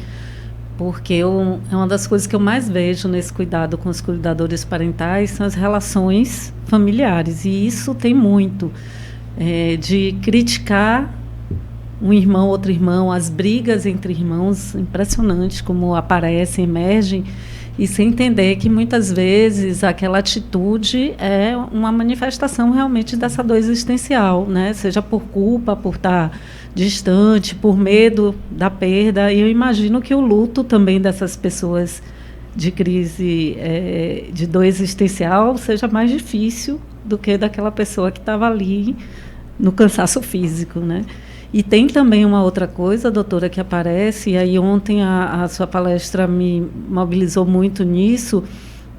porque é uma das coisas que eu mais vejo nesse cuidado com os cuidadores parentais são as relações familiares. E isso tem muito de criticar um irmão, outro irmão, as brigas entre irmãos, impressionantes como aparecem, emergem, e sem entender que muitas vezes aquela atitude é uma manifestação realmente dessa dor existencial, né? Seja por culpa, por estar distante, por medo da perda. E eu imagino que o luto também dessas pessoas de crise de dor existencial seja mais difícil do que daquela pessoa que estava ali no cansaço físico, né? E tem também uma outra coisa, doutora, que aparece, e aí ontem a sua palestra me mobilizou muito nisso,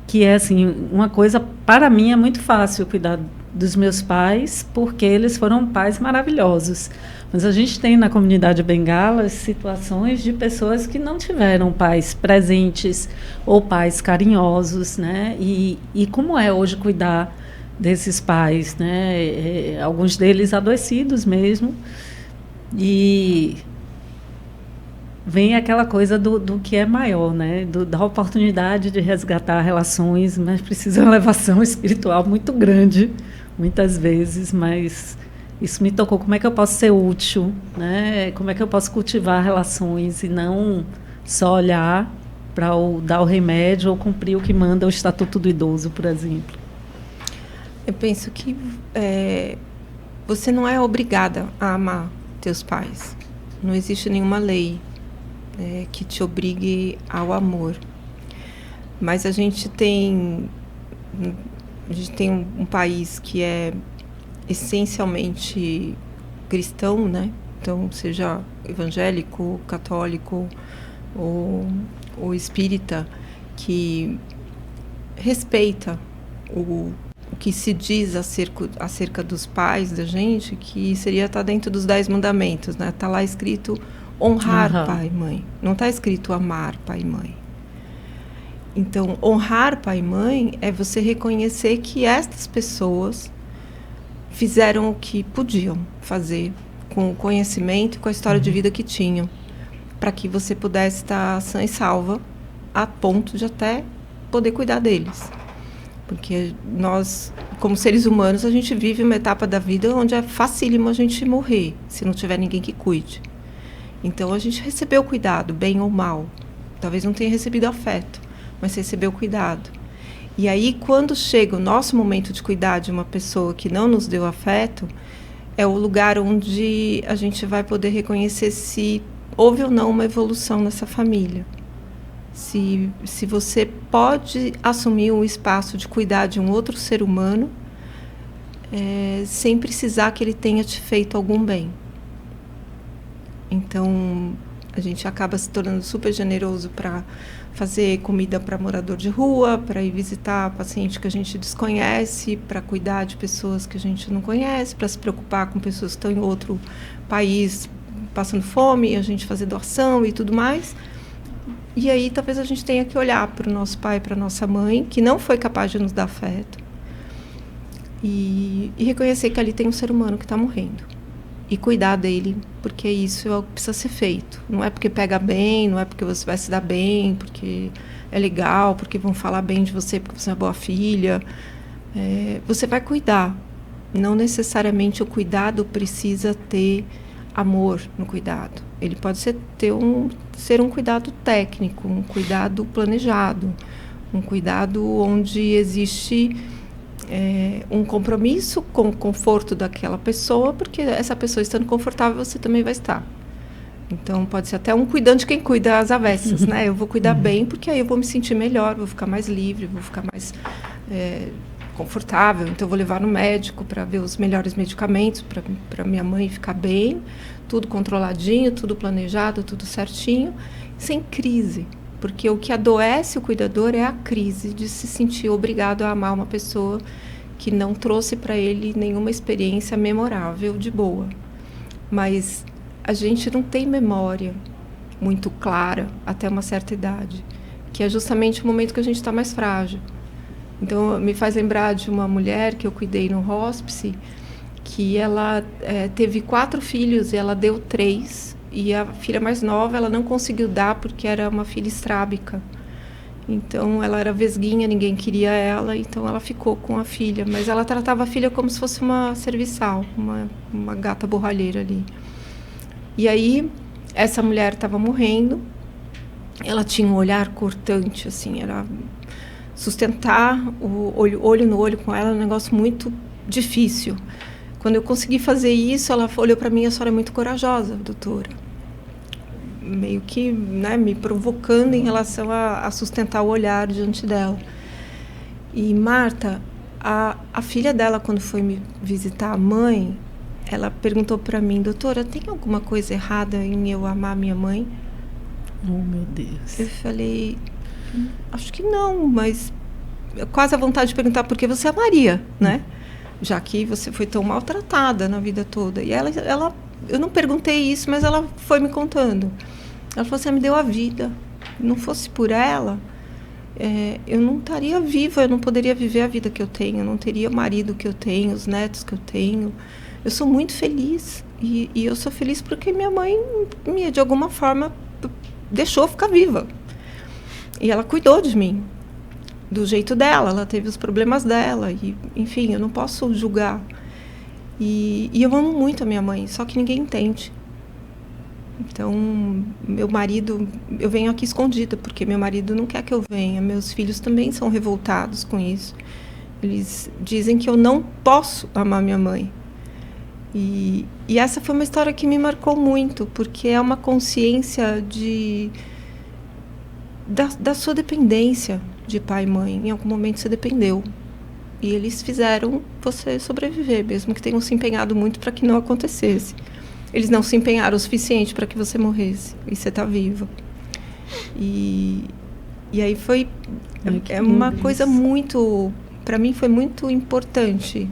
que é assim, uma coisa, para mim é muito fácil cuidar dos meus pais, porque eles foram pais maravilhosos. Mas a gente tem na comunidade bengala situações de pessoas que não tiveram pais presentes ou pais carinhosos, né? E como é hoje cuidar desses pais, né? Alguns deles adoecidos mesmo. E vem aquela coisa do que é maior, né? Da oportunidade de resgatar relações, mas precisa de uma elevação espiritual muito grande, muitas vezes, mas isso me tocou. Como é que eu posso ser útil, né? Como é que eu posso cultivar relações e não só olhar para dar o remédio ou cumprir o que manda o Estatuto do Idoso, por exemplo? Eu penso que você não é obrigada a amar teus pais. Não existe nenhuma lei que te obrigue ao amor. Mas a gente tem um país que é essencialmente cristão, né? Então, seja evangélico, católico ou espírita, que respeita o que se diz acerca dos pais da gente, que seria estar dentro dos 10 mandamentos, né? Está lá escrito honrar pai e mãe. Não está escrito amar pai e mãe. Então, honrar pai e mãe é você reconhecer que estas pessoas fizeram o que podiam fazer com o conhecimento e com a história de vida que tinham, para que você pudesse estar sã e salva a ponto de até poder cuidar deles. Porque nós, como seres humanos, a gente vive uma etapa da vida onde é facílimo a gente morrer, se não tiver ninguém que cuide. Então, a gente recebeu cuidado, bem ou mal. Talvez não tenha recebido afeto, mas recebeu cuidado. E aí, quando chega o nosso momento de cuidar de uma pessoa que não nos deu afeto, é o lugar onde a gente vai poder reconhecer se houve ou não uma evolução nessa família. Se você pode assumir um espaço de cuidar de um outro ser humano sem precisar que ele tenha te feito algum bem. Então, a gente acaba se tornando super generoso para fazer comida para morador de rua, para ir visitar paciente que a gente desconhece, para cuidar de pessoas que a gente não conhece, para se preocupar com pessoas que estão em outro país passando fome, a gente fazer doação e tudo mais. E aí talvez a gente tenha que olhar para o nosso pai, para a nossa mãe, que não foi capaz de nos dar afeto, e reconhecer que ali tem um ser humano que está morrendo. E cuidar dele, porque isso é o que precisa ser feito. Não é porque pega bem, não é porque você vai se dar bem, porque é legal, porque vão falar bem de você, porque você é uma boa filha. Você vai cuidar. Não necessariamente o cuidado precisa ter amor no cuidado. Ele pode ser um cuidado técnico, um cuidado planejado, um cuidado onde existe um compromisso com o conforto daquela pessoa, porque essa pessoa estando confortável, você também vai estar. Então, pode ser até um cuidando de quem cuida às avessas, né? Eu vou cuidar bem, porque aí eu vou me sentir melhor, vou ficar mais livre, vou ficar mais confortável. Então, eu vou levar no médico para ver os melhores medicamentos para minha mãe ficar bem, tudo controladinho, tudo planejado, tudo certinho, sem crise. Porque o que adoece o cuidador é a crise de se sentir obrigado a amar uma pessoa que não trouxe para ele nenhuma experiência memorável de boa. Mas a gente não tem memória muito clara até uma certa idade, que é justamente o momento que a gente está mais frágil. Então, me faz lembrar de uma mulher que eu cuidei no hospice, que ela teve 4 filhos e ela deu 3. E a filha mais nova, ela não conseguiu dar porque era uma filha estrábica. Então, ela era vesguinha, ninguém queria ela, então ela ficou com a filha. Mas ela tratava a filha como se fosse uma serviçal, uma gata borralheira ali. E aí, essa mulher estava morrendo, ela tinha um olhar cortante, assim, era sustentar o olho no olho com ela, um negócio muito difícil. Quando eu consegui fazer isso, ela olhou para mim: a senhora é muito corajosa, doutora. Meio que, né, me provocando em relação a sustentar o olhar diante dela. E Marta, a filha dela, quando foi me visitar a mãe, ela perguntou para mim: doutora, tem alguma coisa errada em eu amar minha mãe? Oh, meu Deus. Eu falei: acho que não, mas quase a vontade de perguntar por que você amaria, né? Já que você foi tão maltratada na vida toda. E ela, eu não perguntei isso, mas ela foi me contando. Ela falou: você me deu a vida. Se não fosse por ela, eu não estaria viva, eu não poderia viver a vida que eu tenho, eu não teria o marido que eu tenho, os netos que eu tenho. Eu sou muito feliz. E eu sou feliz porque minha mãe, de alguma forma, deixou ficar viva. E ela cuidou de mim, do jeito dela, ela teve os problemas dela. E, enfim, eu não posso julgar. E eu amo muito a minha mãe, só que ninguém entende. Então, meu marido, eu venho aqui escondida, porque meu marido não quer que eu venha. Meus filhos também são revoltados com isso. Eles dizem que eu não posso amar minha mãe. E essa foi uma história que me marcou muito, porque é uma consciência da sua dependência de pai e mãe. Em algum momento você dependeu. E eles fizeram você sobreviver, mesmo que tenham se empenhado muito para que não acontecesse. Eles não se empenharam o suficiente para que você morresse. E você está viva. E aí foi... É uma coisa muito... Para mim foi muito importante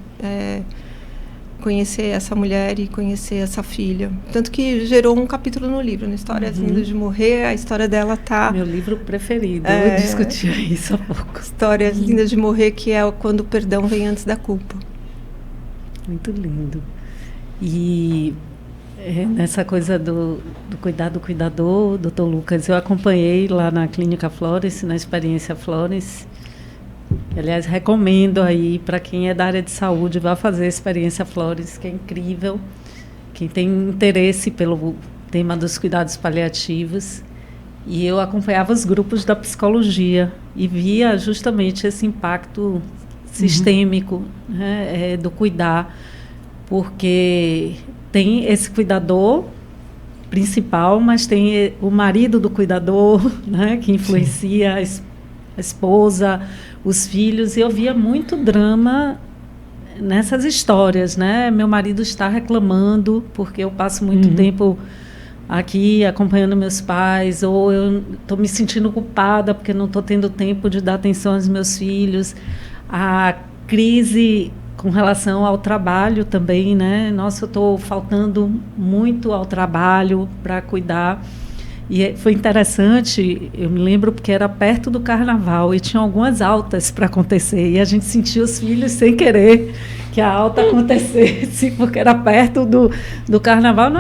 conhecer essa mulher e conhecer essa filha. Tanto que gerou um capítulo no livro, na Histórias Lindas de Morrer. A história dela tá... Meu livro preferido. Eu discutia isso há pouco. Histórias Lindas de Morrer, que é quando o perdão vem antes da culpa. Muito lindo. E... nessa coisa do cuidado do cuidador, doutor Lucas, eu acompanhei lá na Clínica Florence, na experiência Florence. Aliás, recomendo aí para quem é da área de saúde, vá fazer a experiência Florence, que é incrível. Quem tem interesse pelo tema dos cuidados paliativos. E eu acompanhava os grupos da psicologia e via justamente esse impacto sistêmico, né, do cuidar, porque tem esse cuidador principal, mas tem o marido do cuidador, né, que influencia a esposa, os filhos. E eu via muito drama nessas histórias, né? Meu marido está reclamando porque eu passo muito tempo aqui acompanhando meus pais, ou eu estou me sentindo culpada porque não estou tendo tempo de dar atenção aos meus filhos. A crise com relação ao trabalho também, né? Nossa, eu estou faltando muito ao trabalho para cuidar. E foi interessante, eu me lembro porque era perto do carnaval e tinha algumas altas para acontecer. E a gente sentia os filhos sem querer que a alta acontecesse, porque era perto do carnaval.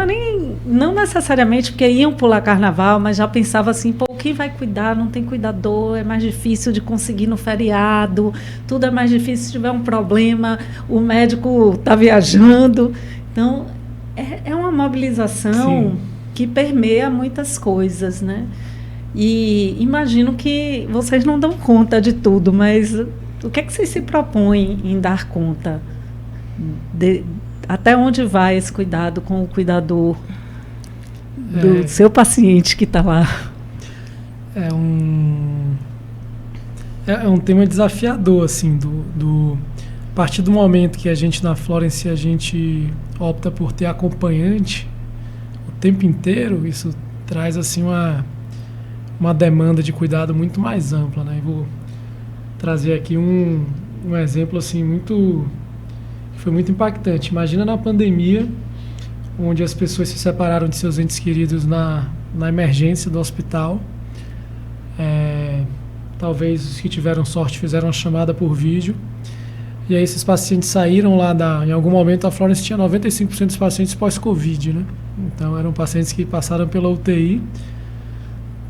Não necessariamente porque iam pular carnaval, mas já pensava assim: pô, quem vai cuidar? Não tem cuidador, é mais difícil de conseguir no feriado, tudo é mais difícil se tiver um problema, o médico está viajando. Então, é uma mobilização... Sim. Que permeia muitas coisas, né? E imagino que vocês não dão conta de tudo, mas o que é que vocês se propõem em dar conta? Até onde vai esse cuidado com o cuidador do seu paciente que está lá? É um tema desafiador, assim, a partir do momento que a gente na Florence, a gente opta por ter acompanhante o tempo inteiro, isso traz assim uma demanda de cuidado muito mais ampla, né? Eu vou trazer aqui um exemplo assim foi muito impactante. Imagina na pandemia, onde as pessoas se separaram de seus entes queridos na emergência do hospital. Talvez os que tiveram sorte fizeram uma chamada por vídeo. E aí esses pacientes saíram lá em algum momento a Florence tinha 95% dos pacientes pós-Covid, né? Então eram pacientes que passaram pela UTI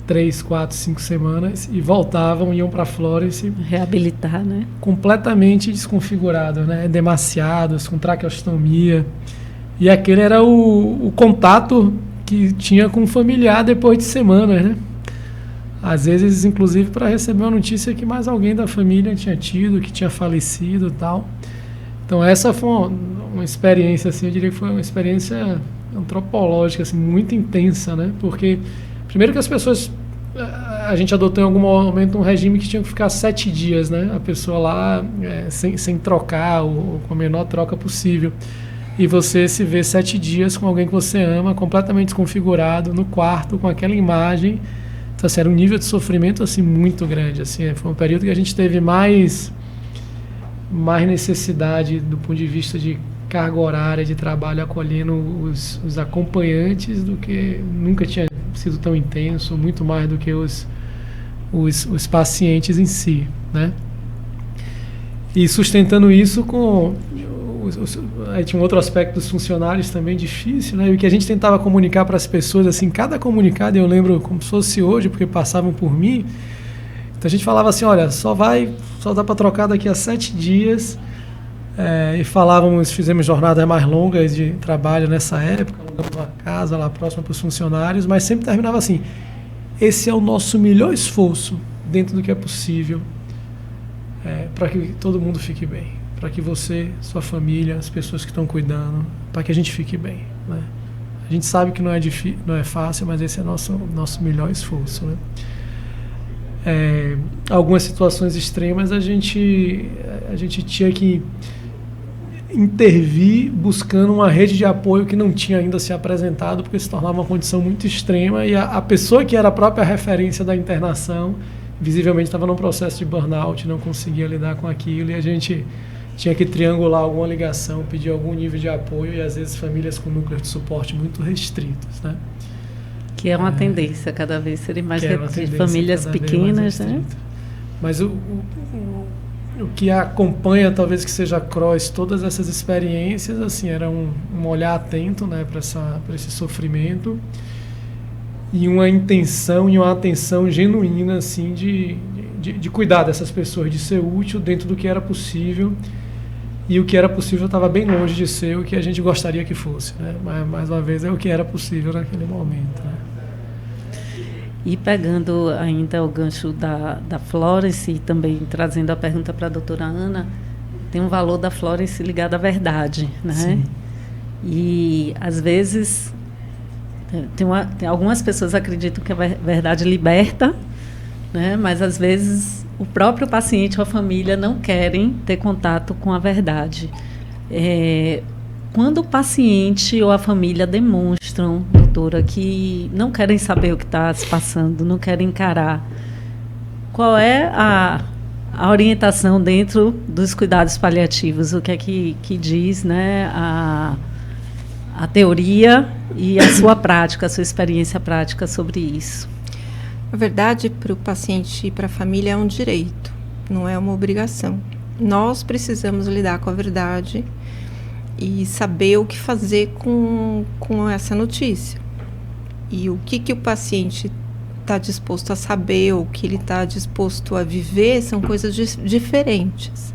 3, 4, 5 semanas e voltavam, iam para a Florence reabilitar, né? Completamente desconfigurados, né? Demasiados, com traqueostomia. E aquele era o contato que tinha com um familiar depois de semanas, né? Às vezes, inclusive, para receber uma notícia que mais alguém da família tinha tido, que tinha falecido e tal. Então, essa foi uma experiência, assim, eu diria que foi uma experiência antropológica, assim, muito intensa, né? Porque, primeiro que as pessoas... A gente adotou em algum momento um regime que tinha que ficar 7 dias, né? A pessoa lá sem trocar, ou com a menor troca possível. E você se vê 7 dias com alguém que você ama, completamente desconfigurado, no quarto, com aquela imagem. Então, assim, era um nível de sofrimento assim, muito grande. Assim, foi um período que a gente teve mais necessidade do ponto de vista de carga horária de trabalho acolhendo os acompanhantes do que nunca tinha sido tão intenso, muito mais do que os pacientes em si, né? E sustentando isso com... Aí tinha um outro aspecto dos funcionários também difícil, né? E o que a gente tentava comunicar para as pessoas, assim, cada comunicado, eu lembro como se fosse hoje, porque passavam por mim. Então a gente falava assim, olha, só dá para trocar daqui a 7 dias. E fizemos jornadas mais longas de trabalho nessa época, alugamos uma casa lá próxima para os funcionários, mas sempre terminava assim, esse é o nosso melhor esforço dentro do que é possível para que todo mundo fique bem, para que você, sua família, as pessoas que estão cuidando, para que a gente fique bem, né? A gente sabe que não é fácil, mas esse é nosso melhor esforço, né? Algumas situações extremas a gente tinha que intervir buscando uma rede de apoio que não tinha ainda se apresentado, porque se tornava uma condição muito extrema e a pessoa que era a própria referência da internação visivelmente estava num processo de burnout, não conseguia lidar com aquilo e a gente tinha que triangular alguma ligação, pedir algum nível de apoio e às vezes famílias com núcleos de suporte muito restritos, né? Que é uma tendência cada vez serem mais restritas, famílias pequenas, né? Mas o que acompanha, talvez que seja cross, todas essas experiências, assim, era um olhar atento, né, para esse sofrimento e uma intenção e uma atenção genuína, assim, de cuidar dessas pessoas, de ser útil dentro do que era possível. E o que era possível estava bem longe de ser o que a gente gostaria que fosse, né? Mas, mais uma vez, é o que era possível naquele momento, né? E pegando ainda o gancho da Florence e também trazendo a pergunta para a doutora Ana, tem um valor da Florence ligado à verdade, né? Sim. E, às vezes, tem algumas pessoas acreditam que a verdade liberta, né? Mas, às vezes, o próprio paciente ou a família não querem ter contato com a verdade. Quando o paciente ou a família demonstram, doutora, que não querem saber o que está se passando, não querem encarar, qual é a orientação dentro dos cuidados paliativos? O que é que diz, né, a teoria e a sua prática, a sua experiência prática sobre isso? Na verdade, para o paciente e para a família é um direito, não é uma obrigação. Nós precisamos lidar com a verdade e saber o que fazer com essa notícia. E o que o paciente está disposto a saber, o que ele está disposto a viver, são coisas diferentes.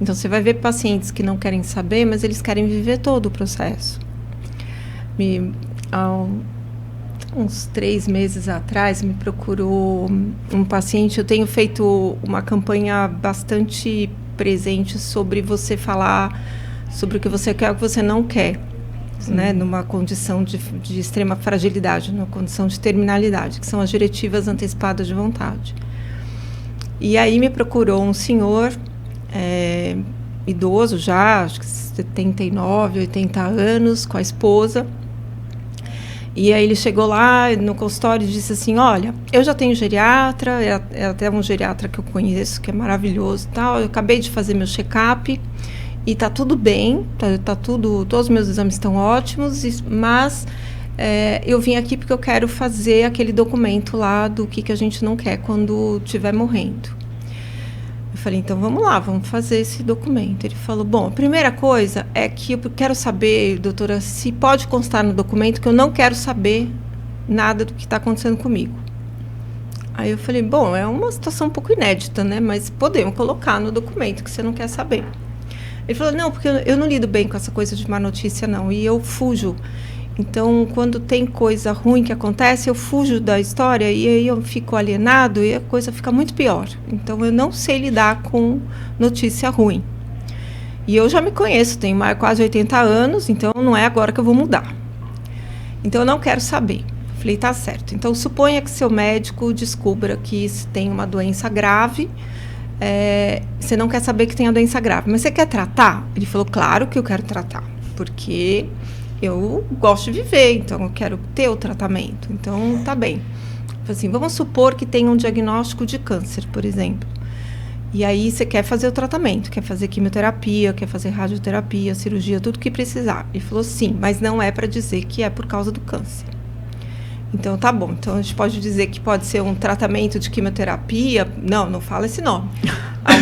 Então, você vai ver pacientes que não querem saber, mas eles querem viver todo o processo. Há uns 3 meses atrás, me procurou um paciente. Eu tenho feito uma campanha bastante presente sobre você falar sobre o que você quer e o que você não quer, né? Numa condição de extrema fragilidade, numa condição de terminalidade, que são as diretivas antecipadas de vontade. E aí me procurou um senhor, idoso já, acho que 79, 80 anos, com a esposa. E aí ele chegou lá no consultório e disse assim, olha, eu já tenho geriatra, é até um geriatra que eu conheço, que é maravilhoso e tal, eu acabei de fazer meu check-up, e está tudo bem, todos os meus exames estão ótimos, mas eu vim aqui porque eu quero fazer aquele documento lá do que a gente não quer quando estiver morrendo. Eu falei, então vamos lá, vamos fazer esse documento. Ele falou, bom, a primeira coisa é que eu quero saber, doutora, se pode constar no documento que eu não quero saber nada do que está acontecendo comigo. Aí eu falei, bom, é uma situação um pouco inédita, né? Mas podemos colocar no documento que você não quer saber. Ele falou, não, porque eu não lido bem com essa coisa de má notícia, não, e eu fujo. Então, quando tem coisa ruim que acontece, eu fujo da história e aí eu fico alienado e a coisa fica muito pior. Então, eu não sei lidar com notícia ruim. E eu já me conheço, tenho quase 80 anos, então não é agora que eu vou mudar. Então, eu não quero saber. Falei, tá certo. Então, suponha que seu médico descubra que tem uma doença grave. Você não quer saber que tem a doença grave, mas você quer tratar? Ele falou, claro que eu quero tratar, porque eu gosto de viver, então eu quero ter o tratamento. Então, tá bem. Assim, vamos supor que tem um diagnóstico de câncer, por exemplo. E aí você quer fazer o tratamento, quer fazer quimioterapia, quer fazer radioterapia, cirurgia, tudo que precisar. Ele falou, sim, mas não é para dizer que é por causa do câncer. Então, tá bom. Então, a gente pode dizer que pode ser um tratamento de quimioterapia. Não fala esse nome.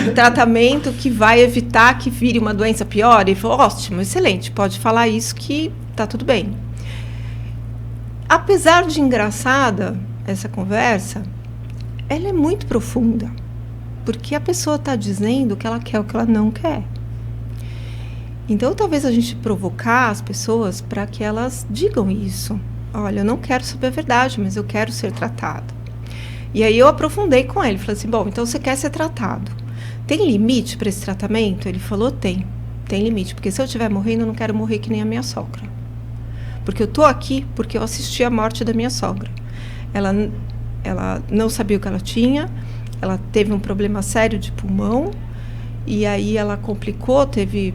Um tratamento que vai evitar que vire uma doença pior. Ele falou, ótimo, excelente, pode falar isso que tá tudo bem. Apesar de engraçada essa conversa, ela é muito profunda. Porque a pessoa está dizendo o que ela quer, o que ela não quer. Então, talvez a gente provocar as pessoas para que elas digam isso. Olha, eu não quero saber a verdade, mas eu quero ser tratado. E aí eu aprofundei com ele. Falei assim, bom, então você quer ser tratado. Tem limite para esse tratamento? Ele falou, tem limite. Porque se eu estiver morrendo, eu não quero morrer que nem a minha sogra. Porque eu estou aqui porque eu assisti a morte da minha sogra. Ela não sabia o que ela tinha. Ela teve um problema sério de pulmão, e aí ela complicou, teve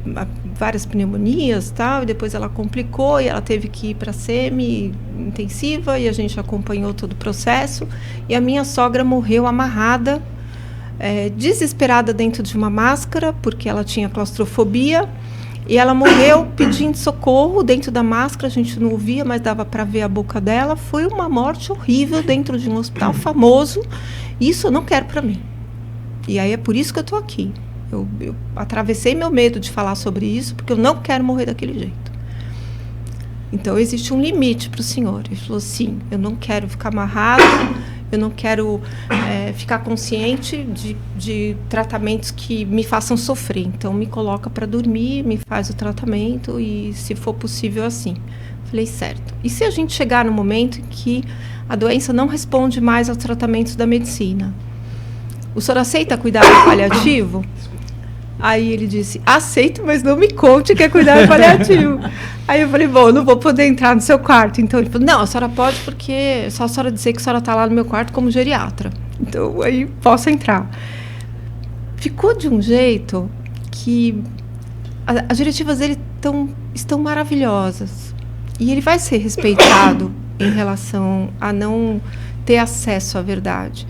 várias pneumonias, tal, e depois ela complicou, e ela teve que ir para semi-intensiva, e a gente acompanhou todo o processo, e a minha sogra morreu amarrada, desesperada dentro de uma máscara, porque ela tinha claustrofobia, e ela morreu pedindo socorro dentro da máscara, a gente não ouvia, mas dava para ver a boca dela. Foi uma morte horrível dentro de um hospital famoso. Isso eu não quero para mim. E aí é por isso que eu estou aqui. Eu atravessei meu medo de falar sobre isso, porque eu não quero morrer daquele jeito. Então, existe um limite para o senhor. Ele falou, sim, eu não quero ficar amarrado, eu não quero ficar consciente de tratamentos que me façam sofrer. Então, me coloca para dormir, me faz o tratamento e, se for possível, assim. Falei, certo. E se a gente chegar no momento em que a doença não responde mais aos tratamentos da medicina? O senhor aceita cuidado paliativo? Aí ele disse, aceito, mas não me conte que é cuidado paliativo. Aí eu falei, bom, eu não vou poder entrar no seu quarto. Então ele falou, não, a senhora pode porque é só a senhora dizer que a senhora está lá no meu quarto como geriatra. Então aí posso entrar. Ficou de um jeito que as diretivas dele estão maravilhosas. E ele vai ser respeitado em relação a não ter acesso à verdade.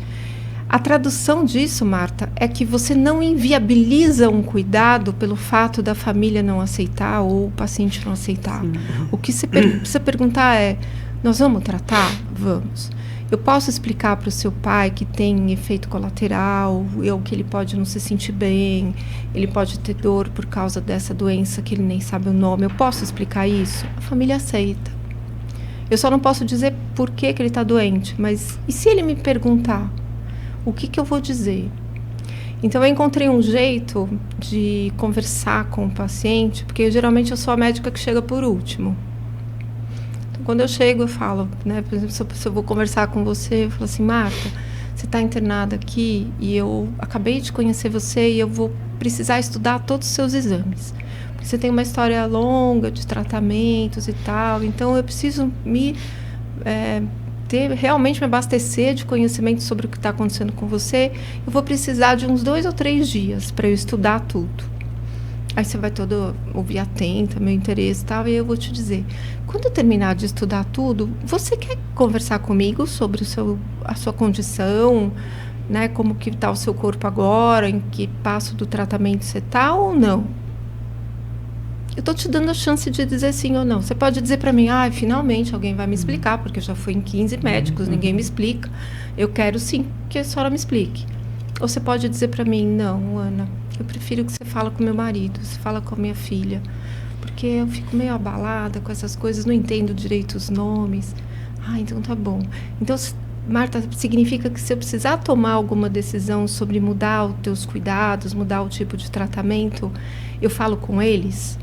A tradução disso, Marta, é que você não inviabiliza um cuidado pelo fato da família não aceitar ou o paciente não aceitar. Sim. O que você precisa perguntar é, nós vamos tratar? Vamos. Eu posso explicar para o seu pai que tem efeito colateral, que ele pode não se sentir bem, ele pode ter dor por causa dessa doença que ele nem sabe o nome. Eu posso explicar isso? A família aceita. Eu só não posso dizer por que ele está doente, mas e se ele me perguntar? O que eu vou dizer? Então, eu encontrei um jeito de conversar com o paciente, porque geralmente eu sou a médica que chega por último. Então, quando eu chego, eu falo, né, por exemplo, se eu vou conversar com você, eu falo assim, Marta, você está internada aqui e eu acabei de conhecer você e eu vou precisar estudar todos os seus exames. Porque você tem uma história longa de tratamentos e tal, então eu preciso realmente me abastecer de conhecimento sobre o que está acontecendo com você. Eu vou precisar de uns 2 ou 3 dias para eu estudar tudo. Aí você vai todo ouvir atenta, meu interesse e tal, e eu vou te dizer, quando eu terminar de estudar tudo, você quer conversar comigo sobre a sua condição, né, como que está o seu corpo agora, em que passo do tratamento você está ou não? Eu estou te dando a chance de dizer sim ou não. Você pode dizer para mim, finalmente alguém vai me explicar, porque eu já fui em 15 médicos, ninguém me explica. Eu quero sim que a senhora me explique. Ou você pode dizer para mim, não, Ana, eu prefiro que você fale com meu marido, você fala com a minha filha, porque eu fico meio abalada com essas coisas, não entendo direito os nomes. Então tá bom. Então, Marta, significa que se eu precisar tomar alguma decisão sobre mudar os teus cuidados, mudar o tipo de tratamento, eu falo com eles?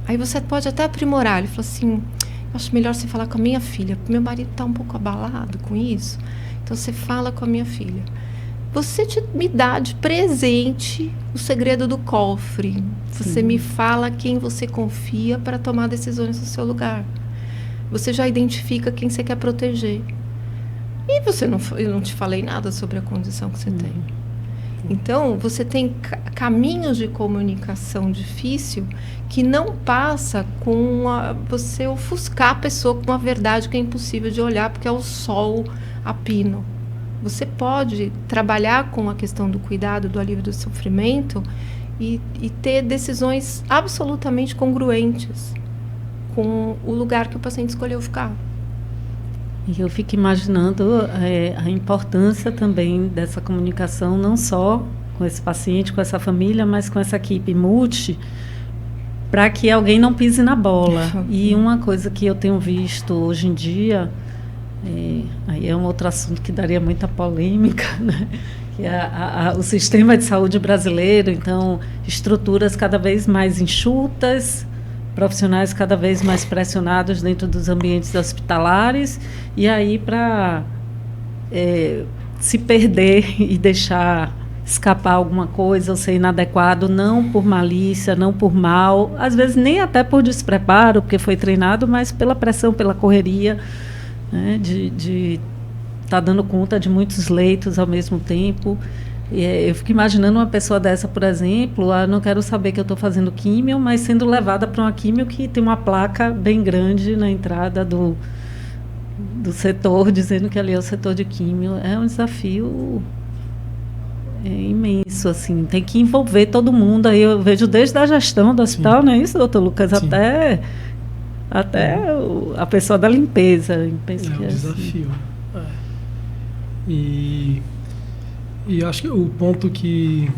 Aí você pode até aprimorar. Ele falou assim, eu acho melhor você falar com a minha filha. Meu marido está um pouco abalado com isso. Então, você fala com a minha filha. Você me dá de presente o segredo do cofre. Você me fala quem você confia para tomar decisões no seu lugar. Você já identifica quem você quer proteger. E eu não te falei nada sobre a condição que você tem. Então, você tem caminhos de comunicação difícil que não passa com você ofuscar a pessoa com uma verdade que é impossível de olhar, porque é o sol a pino. Você pode trabalhar com a questão do cuidado, do alívio do sofrimento e ter decisões absolutamente congruentes com o lugar que o paciente escolheu ficar. E eu fico imaginando a importância também dessa comunicação, não só com esse paciente, com essa família, mas com essa equipe multi, para que alguém não pise na bola. E uma coisa que eu tenho visto hoje em dia, aí é um outro assunto que daria muita polêmica, né? Que é o sistema de saúde brasileiro. Então, estruturas cada vez mais enxutas, profissionais cada vez mais pressionados dentro dos ambientes hospitalares, e aí para se perder e deixar escapar alguma coisa ou ser inadequado, não por malícia, não por mal, às vezes nem até por despreparo, porque foi treinado, mas pela pressão, pela correria, né, de estar dando conta de muitos leitos ao mesmo tempo. Eu fico imaginando uma pessoa dessa, por exemplo, não quero saber que eu estou fazendo químio, mas sendo levada para uma químio que tem uma placa bem grande na entrada do setor, dizendo que ali é o setor de químio. É um desafio imenso, assim, tem que envolver todo mundo. Aí eu vejo desde a gestão do hospital, não é isso, doutor Lucas? Sim. Até a pessoa da limpeza. É um desafio. Assim. E acho que o ponto que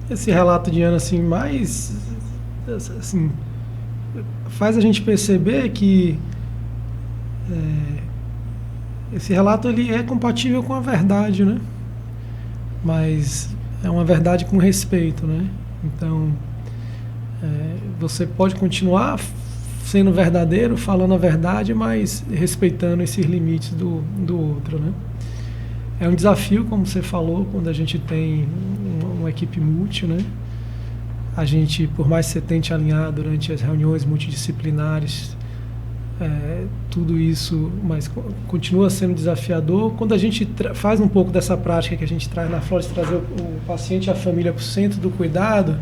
esse relato de Ana assim, mais assim, faz a gente perceber que esse relato ele é compatível com a verdade, né? Mas é uma verdade com respeito, né? Então, você pode continuar sendo verdadeiro, falando a verdade, mas respeitando esses limites do outro, né? É um desafio, como você falou, quando a gente tem uma equipe multi, né? A gente, por mais que você tente alinhar durante as reuniões multidisciplinares, tudo isso, mas continua sendo desafiador. Quando a gente faz um pouco dessa prática que a gente traz na Flores, trazer o paciente e a família para o centro do cuidado,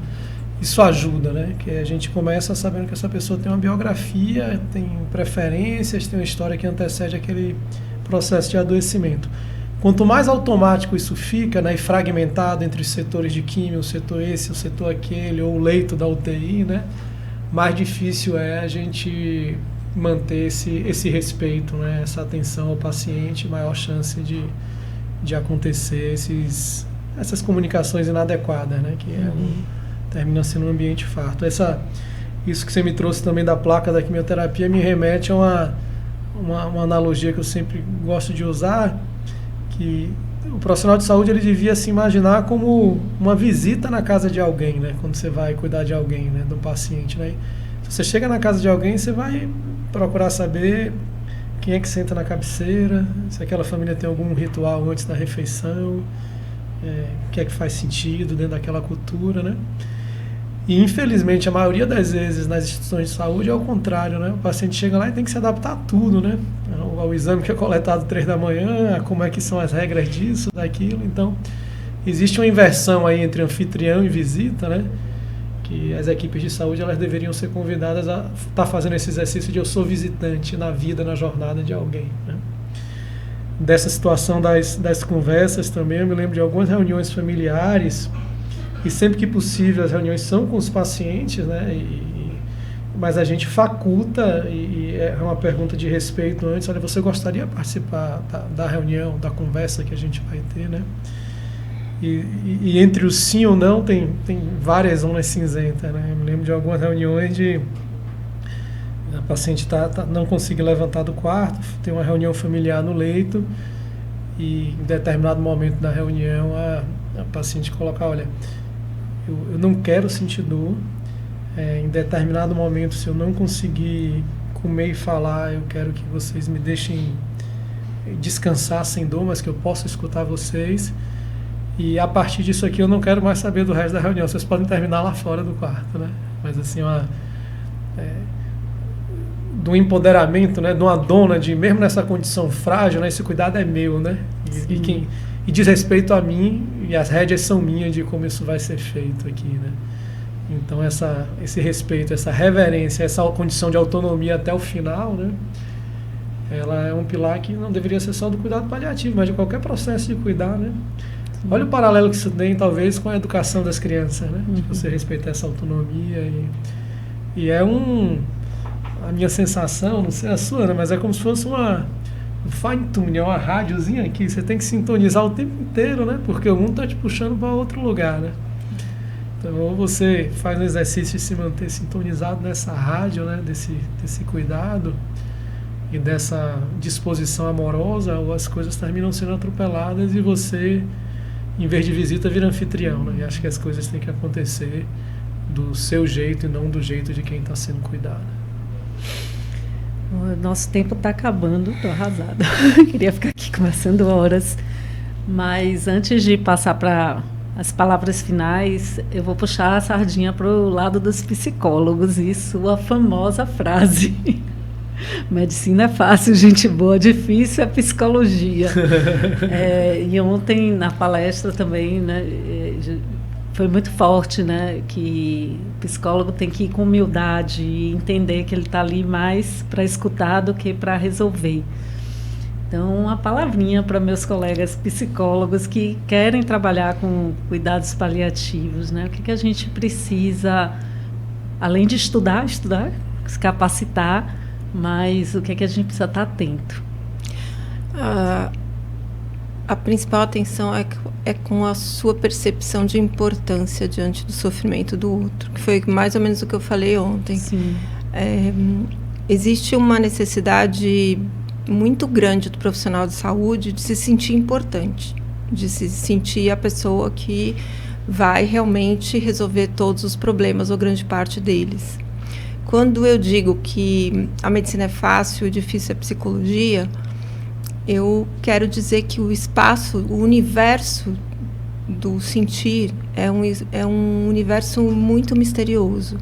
isso ajuda, né? Que a gente começa sabendo que essa pessoa tem uma biografia, tem preferências, tem uma história que antecede aquele processo de adoecimento. Quanto mais automático isso fica, né, e fragmentado entre os setores de químio, o setor esse, o setor aquele, ou o leito da UTI, né, mais difícil é a gente manter esse respeito, né, essa atenção ao paciente, maior chance de acontecer essas comunicações inadequadas, né, que termina sendo um ambiente farto. Isso que você me trouxe também da placa da quimioterapia me remete a uma analogia que eu sempre gosto de usar, que o profissional de saúde ele devia se imaginar como uma visita na casa de alguém, né? Quando você vai cuidar de alguém, né? Do paciente, né? Se você chega na casa de alguém, você vai procurar saber quem é que senta na cabeceira, se aquela família tem algum ritual antes da refeição, o que é que faz sentido dentro daquela cultura, né? E infelizmente a maioria das vezes nas instituições de saúde é o contrário, né? O paciente chega lá e tem que se adaptar a tudo, né? Ao exame que é coletado 3 da manhã, a como é que são as regras disso, daquilo. Então, existe uma inversão aí entre anfitrião e visita, né? Que as equipes de saúde elas deveriam ser convidadas a estar fazendo esse exercício de eu sou visitante na vida, na jornada de alguém, né? Dessa situação das conversas também, eu me lembro de algumas reuniões familiares. E sempre que possível as reuniões são com os pacientes, né? Mas a gente faculta, e é uma pergunta de respeito antes, olha, você gostaria de participar da reunião, da conversa que a gente vai ter, né? E entre o sim ou não tem várias zonas cinzentas, né? Eu me lembro de algumas reuniões a paciente não consegue levantar do quarto, tem uma reunião familiar no leito, e em determinado momento da reunião a paciente coloca, olha, eu não quero sentir dor, em determinado momento, se eu não conseguir comer e falar, eu quero que vocês me deixem descansar sem dor, mas que eu possa escutar vocês. E a partir disso aqui eu não quero mais saber do resto da reunião. Vocês podem terminar lá fora do quarto, né? Mas assim, do empoderamento, né? De uma dona, de mesmo nessa condição frágil, né? Esse cuidado é meu, né? E diz respeito a mim, e as rédeas são minhas de como isso vai ser feito aqui, né? Então esse respeito, essa reverência, essa condição de autonomia até o final, né? Ela é um pilar que não deveria ser só do cuidado paliativo, mas de qualquer processo de cuidar, né? Olha o paralelo que isso tem, talvez, com a educação das crianças, né? De você respeitar essa autonomia. E é a minha sensação, não sei a sua, né? Mas é como se fosse um fine-tune, uma rádiozinha aqui. Você tem que sintonizar o tempo inteiro, né? Porque o mundo está te puxando para outro lugar, né? Então, ou você faz um exercício de se manter sintonizado nessa rádio, né? Desse cuidado e dessa disposição amorosa, ou as coisas terminam sendo atropeladas e você, em vez de visita, vira anfitrião, né? E acho que as coisas têm que acontecer do seu jeito e não do jeito de quem está sendo cuidado. O nosso tempo está acabando, estou arrasada. Queria ficar aqui conversando horas, mas antes de passar para as palavras finais, eu vou puxar a sardinha para o lado dos psicólogos e sua famosa frase: medicina é fácil, gente boa, difícil é psicologia. E ontem na palestra também, né, foi muito forte, né, que o psicólogo tem que ir com humildade e entender que ele está ali mais para escutar do que para resolver. Então, uma palavrinha para meus colegas psicólogos que querem trabalhar com cuidados paliativos, né? O que a gente precisa, além de estudar, se capacitar, mas o que a gente precisa estar atento? A principal atenção é com a sua percepção de importância diante do sofrimento do outro, que foi mais ou menos o que eu falei ontem. Sim. Existe uma necessidade muito grande do profissional de saúde de se sentir importante, de se sentir a pessoa que vai realmente resolver todos os problemas ou grande parte deles. Quando eu digo que a medicina é fácil e difícil é psicologia, eu quero dizer que o espaço, o universo do sentir é um universo muito misterioso.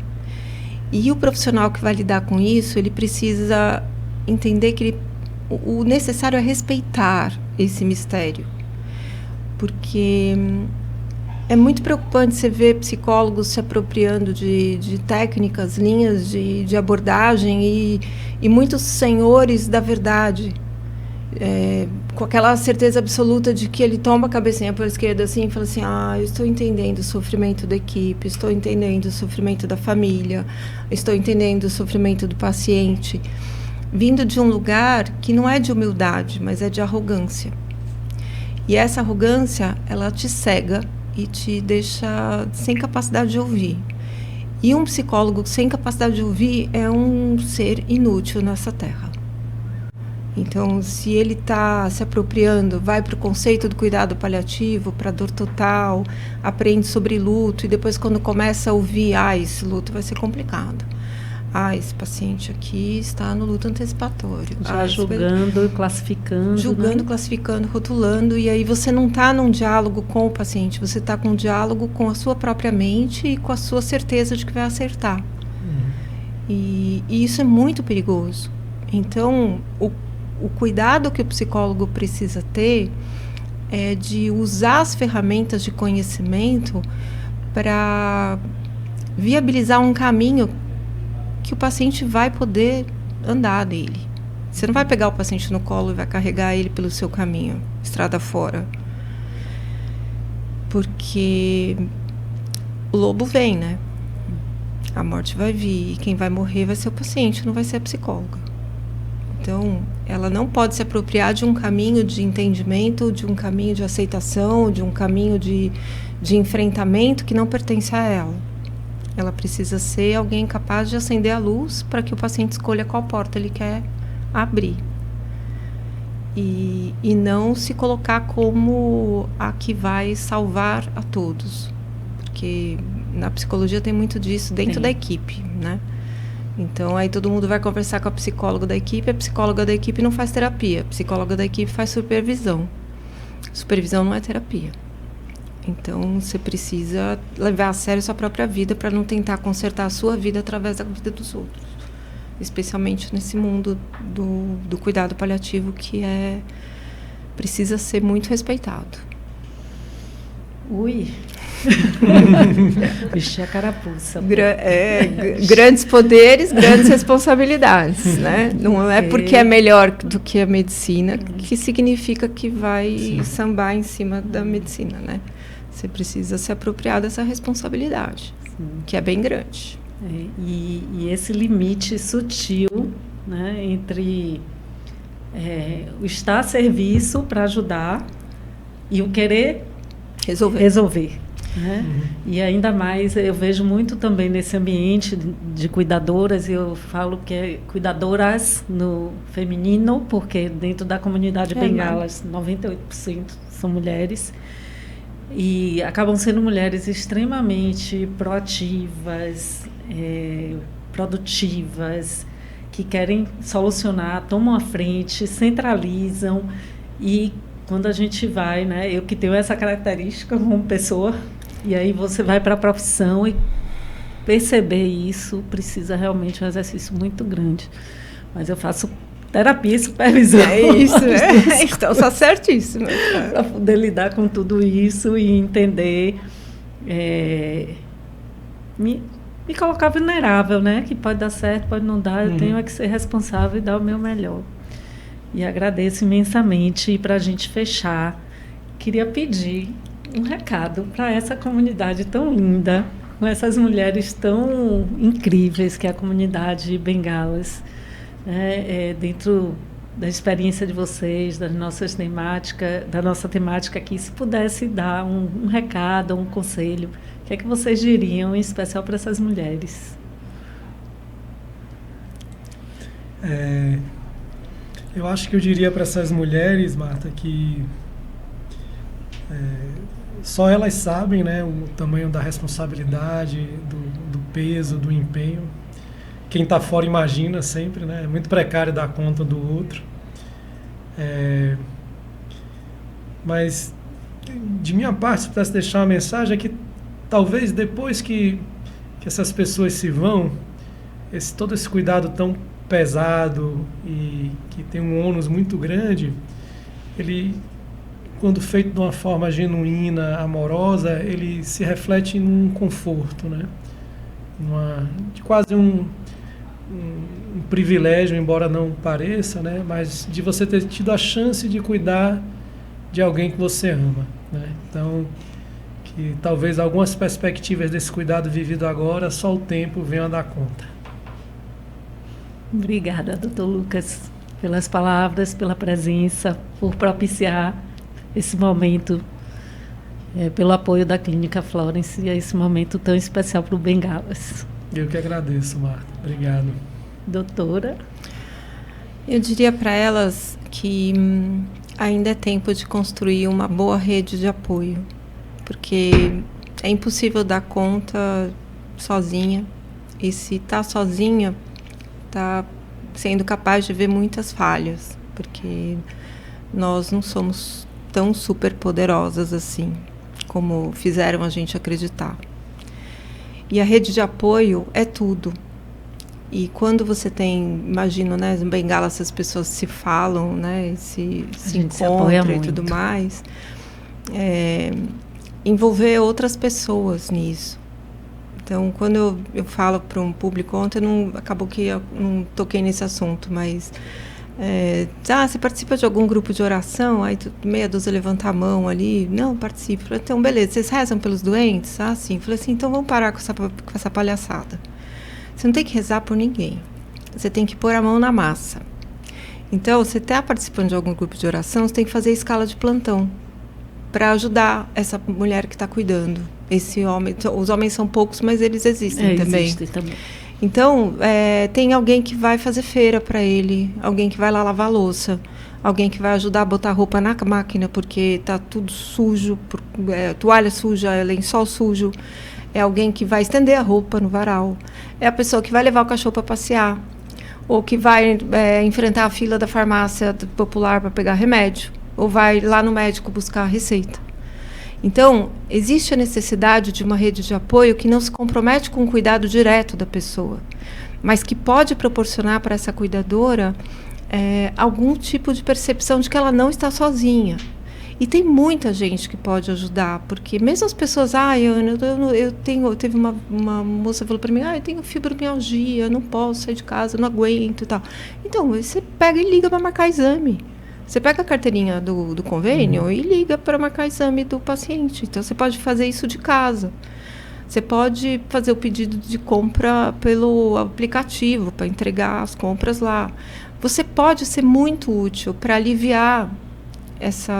E o profissional que vai lidar com isso, ele precisa entender que o necessário é respeitar esse mistério. Porque é muito preocupante você ver psicólogos se apropriando de técnicas, linhas de abordagem e muitos senhores da verdade, com aquela certeza absoluta de que ele toma a cabecinha pela esquerda assim e fala assim: eu estou entendendo o sofrimento da equipe, estou entendendo o sofrimento da família, estou entendendo o sofrimento do paciente, vindo de um lugar que não é de humildade, mas é de arrogância. E essa arrogância, ela te cega e te deixa sem capacidade de ouvir. E um psicólogo sem capacidade de ouvir é um ser inútil nessa terra. Então, se ele está se apropriando, vai para o conceito do cuidado paliativo, para a dor total, aprende sobre luto, e depois quando começa a ouvir, esse luto vai ser complicado. Esse paciente aqui está no luto antecipatório. Já julgando, classificando. Julgando, né? Classificando, rotulando. E aí você não está num diálogo com o paciente, você está com um diálogo com a sua própria mente e com a sua certeza de que vai acertar. E isso é muito perigoso. Então, o cuidado que o psicólogo precisa ter é de usar as ferramentas de conhecimento para viabilizar um caminho que o paciente vai poder andar dele. Você não vai pegar o paciente no colo e vai carregar ele pelo seu caminho, estrada fora. Porque o lobo vem, né? A morte vai vir, e quem vai morrer vai ser o paciente, não vai ser a psicóloga. Então, ela não pode se apropriar de um caminho de entendimento, de um caminho de aceitação, de um caminho de enfrentamento que não pertence a ela. Ela precisa ser alguém capaz de acender a luz para que o paciente escolha qual porta ele quer abrir. E não se colocar como a que vai salvar a todos. Porque na psicologia tem muito disso dentro da equipe, né? Então, aí todo mundo vai conversar com a psicóloga da equipe. A psicóloga da equipe não faz terapia. A psicóloga da equipe faz supervisão. Supervisão não é terapia. Então, você precisa levar a sério a sua própria vida para não tentar consertar a sua vida através da vida dos outros. Especialmente nesse mundo do cuidado paliativo, que precisa ser muito respeitado. Ui! Vestir a carapuça. Grandes poderes, grandes responsabilidades, né? Não é porque é melhor do que a medicina que significa que vai sambar em cima da medicina, né? Você precisa se apropriar dessa responsabilidade, que é bem grande. E esse limite sutil, né, entre o estar a serviço para ajudar e o querer resolver. Né? E ainda mais, eu vejo muito também nesse ambiente de cuidadoras, eu falo que é cuidadoras no feminino, porque dentro da comunidade bengalas, 98% são mulheres, e acabam sendo mulheres extremamente proativas, produtivas, que querem solucionar, tomam a frente, centralizam, e quando a gente vai, né, eu que tenho essa característica como pessoa, e aí você vai para a profissão e perceber isso precisa realmente um exercício muito grande. Mas eu faço terapia e supervisão. É isso, então está certíssimo. Para poder lidar com tudo isso e entender, me colocar vulnerável, né? Que pode dar certo, pode não dar, eu tenho que ser responsável e dar o meu melhor. E agradeço imensamente. E para a gente fechar, queria pedir um recado para essa comunidade tão linda, com essas mulheres tão incríveis que é a comunidade bengalas, né? Dentro da experiência de vocês, da nossa temática aqui, se pudesse dar um recado, um conselho, o que é que vocês diriam, em especial para essas mulheres? Eu acho que eu diria para essas mulheres, Marta, que só elas sabem, né, o tamanho da responsabilidade, do peso, do empenho. Quem está fora imagina sempre, né? É muito precário dar conta do outro. Mas, de minha parte, se pudesse deixar uma mensagem, é que talvez depois que essas pessoas se vão, todo esse cuidado tão pesado e que tem um ônus muito grande, ele, quando feito de uma forma genuína, amorosa, ele se reflete num conforto, né? De quase um privilégio, embora não pareça, né? Mas de você ter tido a chance de cuidar de alguém que você ama, né? Então, que talvez algumas perspectivas desse cuidado vivido agora, só o tempo venha a dar conta. Obrigada, Dr. Lucas, pelas palavras, pela presença, por propiciar esse momento, pelo apoio da Clínica Florence a esse momento tão especial para o Bengalas. Eu que agradeço, Marta. Obrigado. Doutora? Eu diria para elas que ainda é tempo de construir uma boa rede de apoio, porque é impossível dar conta sozinha, e se está sozinha, está sendo capaz de ver muitas falhas, porque nós não somos tão super poderosas assim, como fizeram a gente acreditar. E a rede de apoio é tudo. E quando você tem, imagino, né, em Bengala, essas pessoas se falam, né, se encontram e tudo mais, envolver outras pessoas nisso. Então, quando eu falo para um público, ontem acabou que eu não toquei nesse assunto, mas você participa de algum grupo de oração? Aí meia dúzia levanta a mão ali. Não, participo. Então, beleza, vocês rezam pelos doentes? Ah, sim. Falei assim, então vamos parar com essa palhaçada. Você não tem que rezar por ninguém. Você tem que pôr a mão na massa. Então, você está participando de algum grupo de oração, você tem que fazer escala de plantão para ajudar essa mulher que está cuidando. Esse homem, os homens são poucos, mas eles existem também. Existem também. Então, tem alguém que vai fazer feira para ele, alguém que vai lá lavar a louça, alguém que vai ajudar a botar a roupa na máquina porque está tudo sujo, toalha suja, lençol sujo. É alguém que vai estender a roupa no varal. é a pessoa que vai levar o cachorro para passear, ou que vai enfrentar a fila da farmácia popular para pegar remédio, ou vai lá no médico buscar a receita. Então, existe a necessidade de uma rede de apoio que não se compromete com o cuidado direto da pessoa, mas que pode proporcionar para essa cuidadora algum tipo de percepção de que ela não está sozinha. E tem muita gente que pode ajudar, porque mesmo as pessoas, Ana, teve uma moça que falou para mim, eu tenho fibromialgia, eu não posso sair de casa, eu não aguento e tal. Então, você pega e liga para marcar exame. Você pega a carteirinha do convênio e liga para marcar exame do paciente. Então, você pode fazer isso de casa. Você pode fazer o pedido de compra pelo aplicativo, para entregar as compras lá. Você pode ser muito útil para aliviar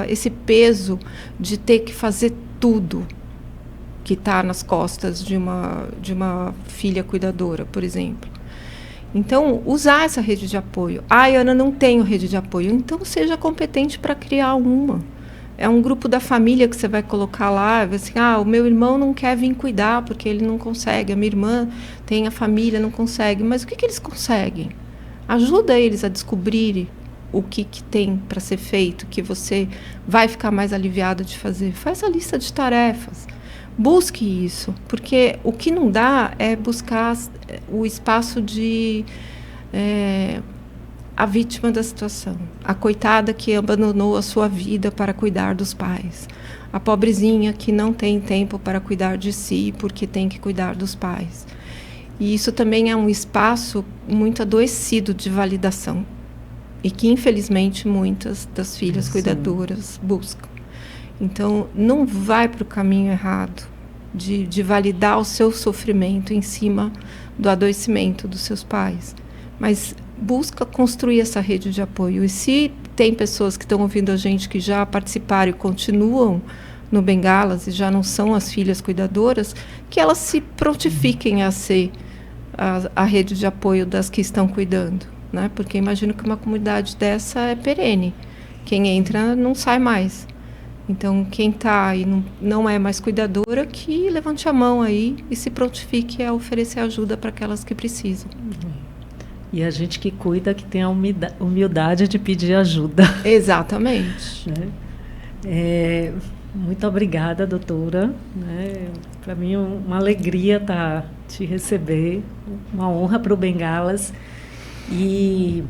esse peso de ter que fazer tudo que está nas costas de uma filha cuidadora, por exemplo. Então, usar essa rede de apoio. Ana, não tenho rede de apoio. Então, seja competente para criar uma. É um grupo da família que você vai colocar lá, assim, o meu irmão não quer vir cuidar porque ele não consegue, a minha irmã tem a família, não consegue. Mas o que eles conseguem? Ajuda eles a descobrirem o que tem para ser feito, que você vai ficar mais aliviado de fazer. Faz a lista de tarefas. Busque isso, porque o que não dá é buscar o espaço de a vítima da situação, a coitada que abandonou a sua vida para cuidar dos pais, a pobrezinha que não tem tempo para cuidar de si porque tem que cuidar dos pais. E isso também é um espaço muito adoecido de validação e que, infelizmente, muitas das filhas cuidadoras buscam. Então, não vai para o caminho errado de validar o seu sofrimento em cima do adoecimento dos seus pais, mas busca construir essa rede de apoio. E se tem pessoas que estão ouvindo a gente que já participaram e continuam no Bengalas e já não são as filhas cuidadoras, que elas se prontifiquem a ser a rede de apoio das que estão cuidando, né? Porque imagino que uma comunidade dessa é perene. Quem entra não sai mais. Então, quem está e não é mais cuidadora, que levante a mão aí e se prontifique a oferecer ajuda para aquelas que precisam. E a gente que cuida, que tem a humildade de pedir ajuda. Exatamente. Né? Muito obrigada, doutora. Né? Para mim é uma alegria te receber, uma honra para o Bengalas. E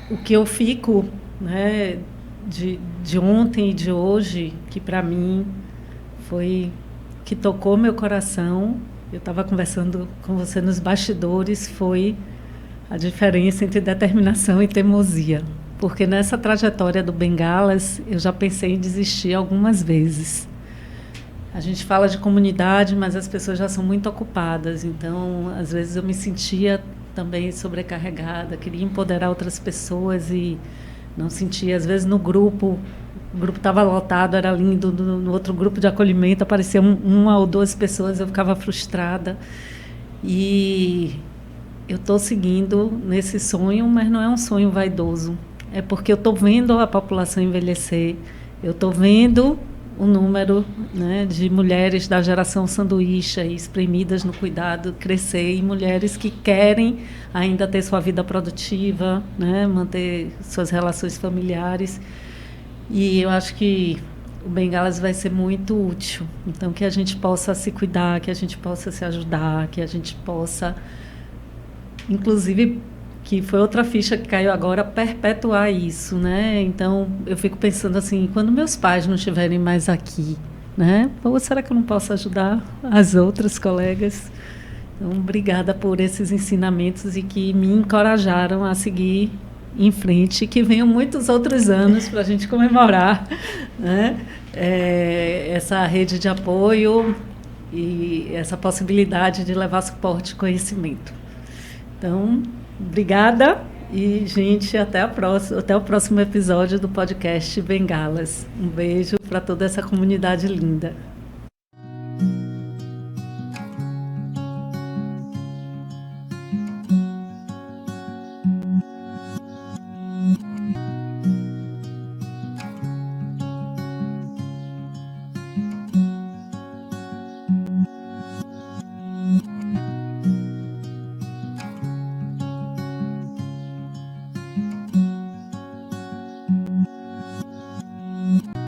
o que eu fico, né, de ontem e de hoje, que para mim foi que tocou meu coração, eu estava conversando com você nos bastidores, foi a diferença entre determinação e teimosia. Porque nessa trajetória do Bengalas, eu já pensei em desistir algumas vezes. A gente fala de comunidade, mas as pessoas já são muito ocupadas. Então, às vezes, eu me sentia também sobrecarregada, queria empoderar outras pessoas e não sentia. Às vezes, no grupo, o grupo estava lotado, era lindo. No outro grupo de acolhimento, aparecia uma ou duas pessoas, eu ficava frustrada. E eu estou seguindo nesse sonho, mas não é um sonho vaidoso. É porque eu estou vendo a população envelhecer, eu estou vendo o número, né, de mulheres da geração sanduíche espremidas no cuidado crescer, e mulheres que querem ainda ter sua vida produtiva, né, manter suas relações familiares. E eu acho que o Bengalas vai ser muito útil. Então, que a gente possa se cuidar, que a gente possa se ajudar, que a gente possa, inclusive, que foi outra ficha que caiu agora, perpetuar isso, né? Então, eu fico pensando assim, quando meus pais não estiverem mais aqui, né? Ou será que eu não posso ajudar as outras colegas? Então, obrigada por esses ensinamentos e que me encorajaram a seguir em frente, que venham muitos outros anos para a gente comemorar, né? Essa rede de apoio e essa possibilidade de levar suporte e conhecimento. Então, obrigada e, gente, até o próximo episódio do podcast Bengalas. Um beijo para toda essa comunidade linda.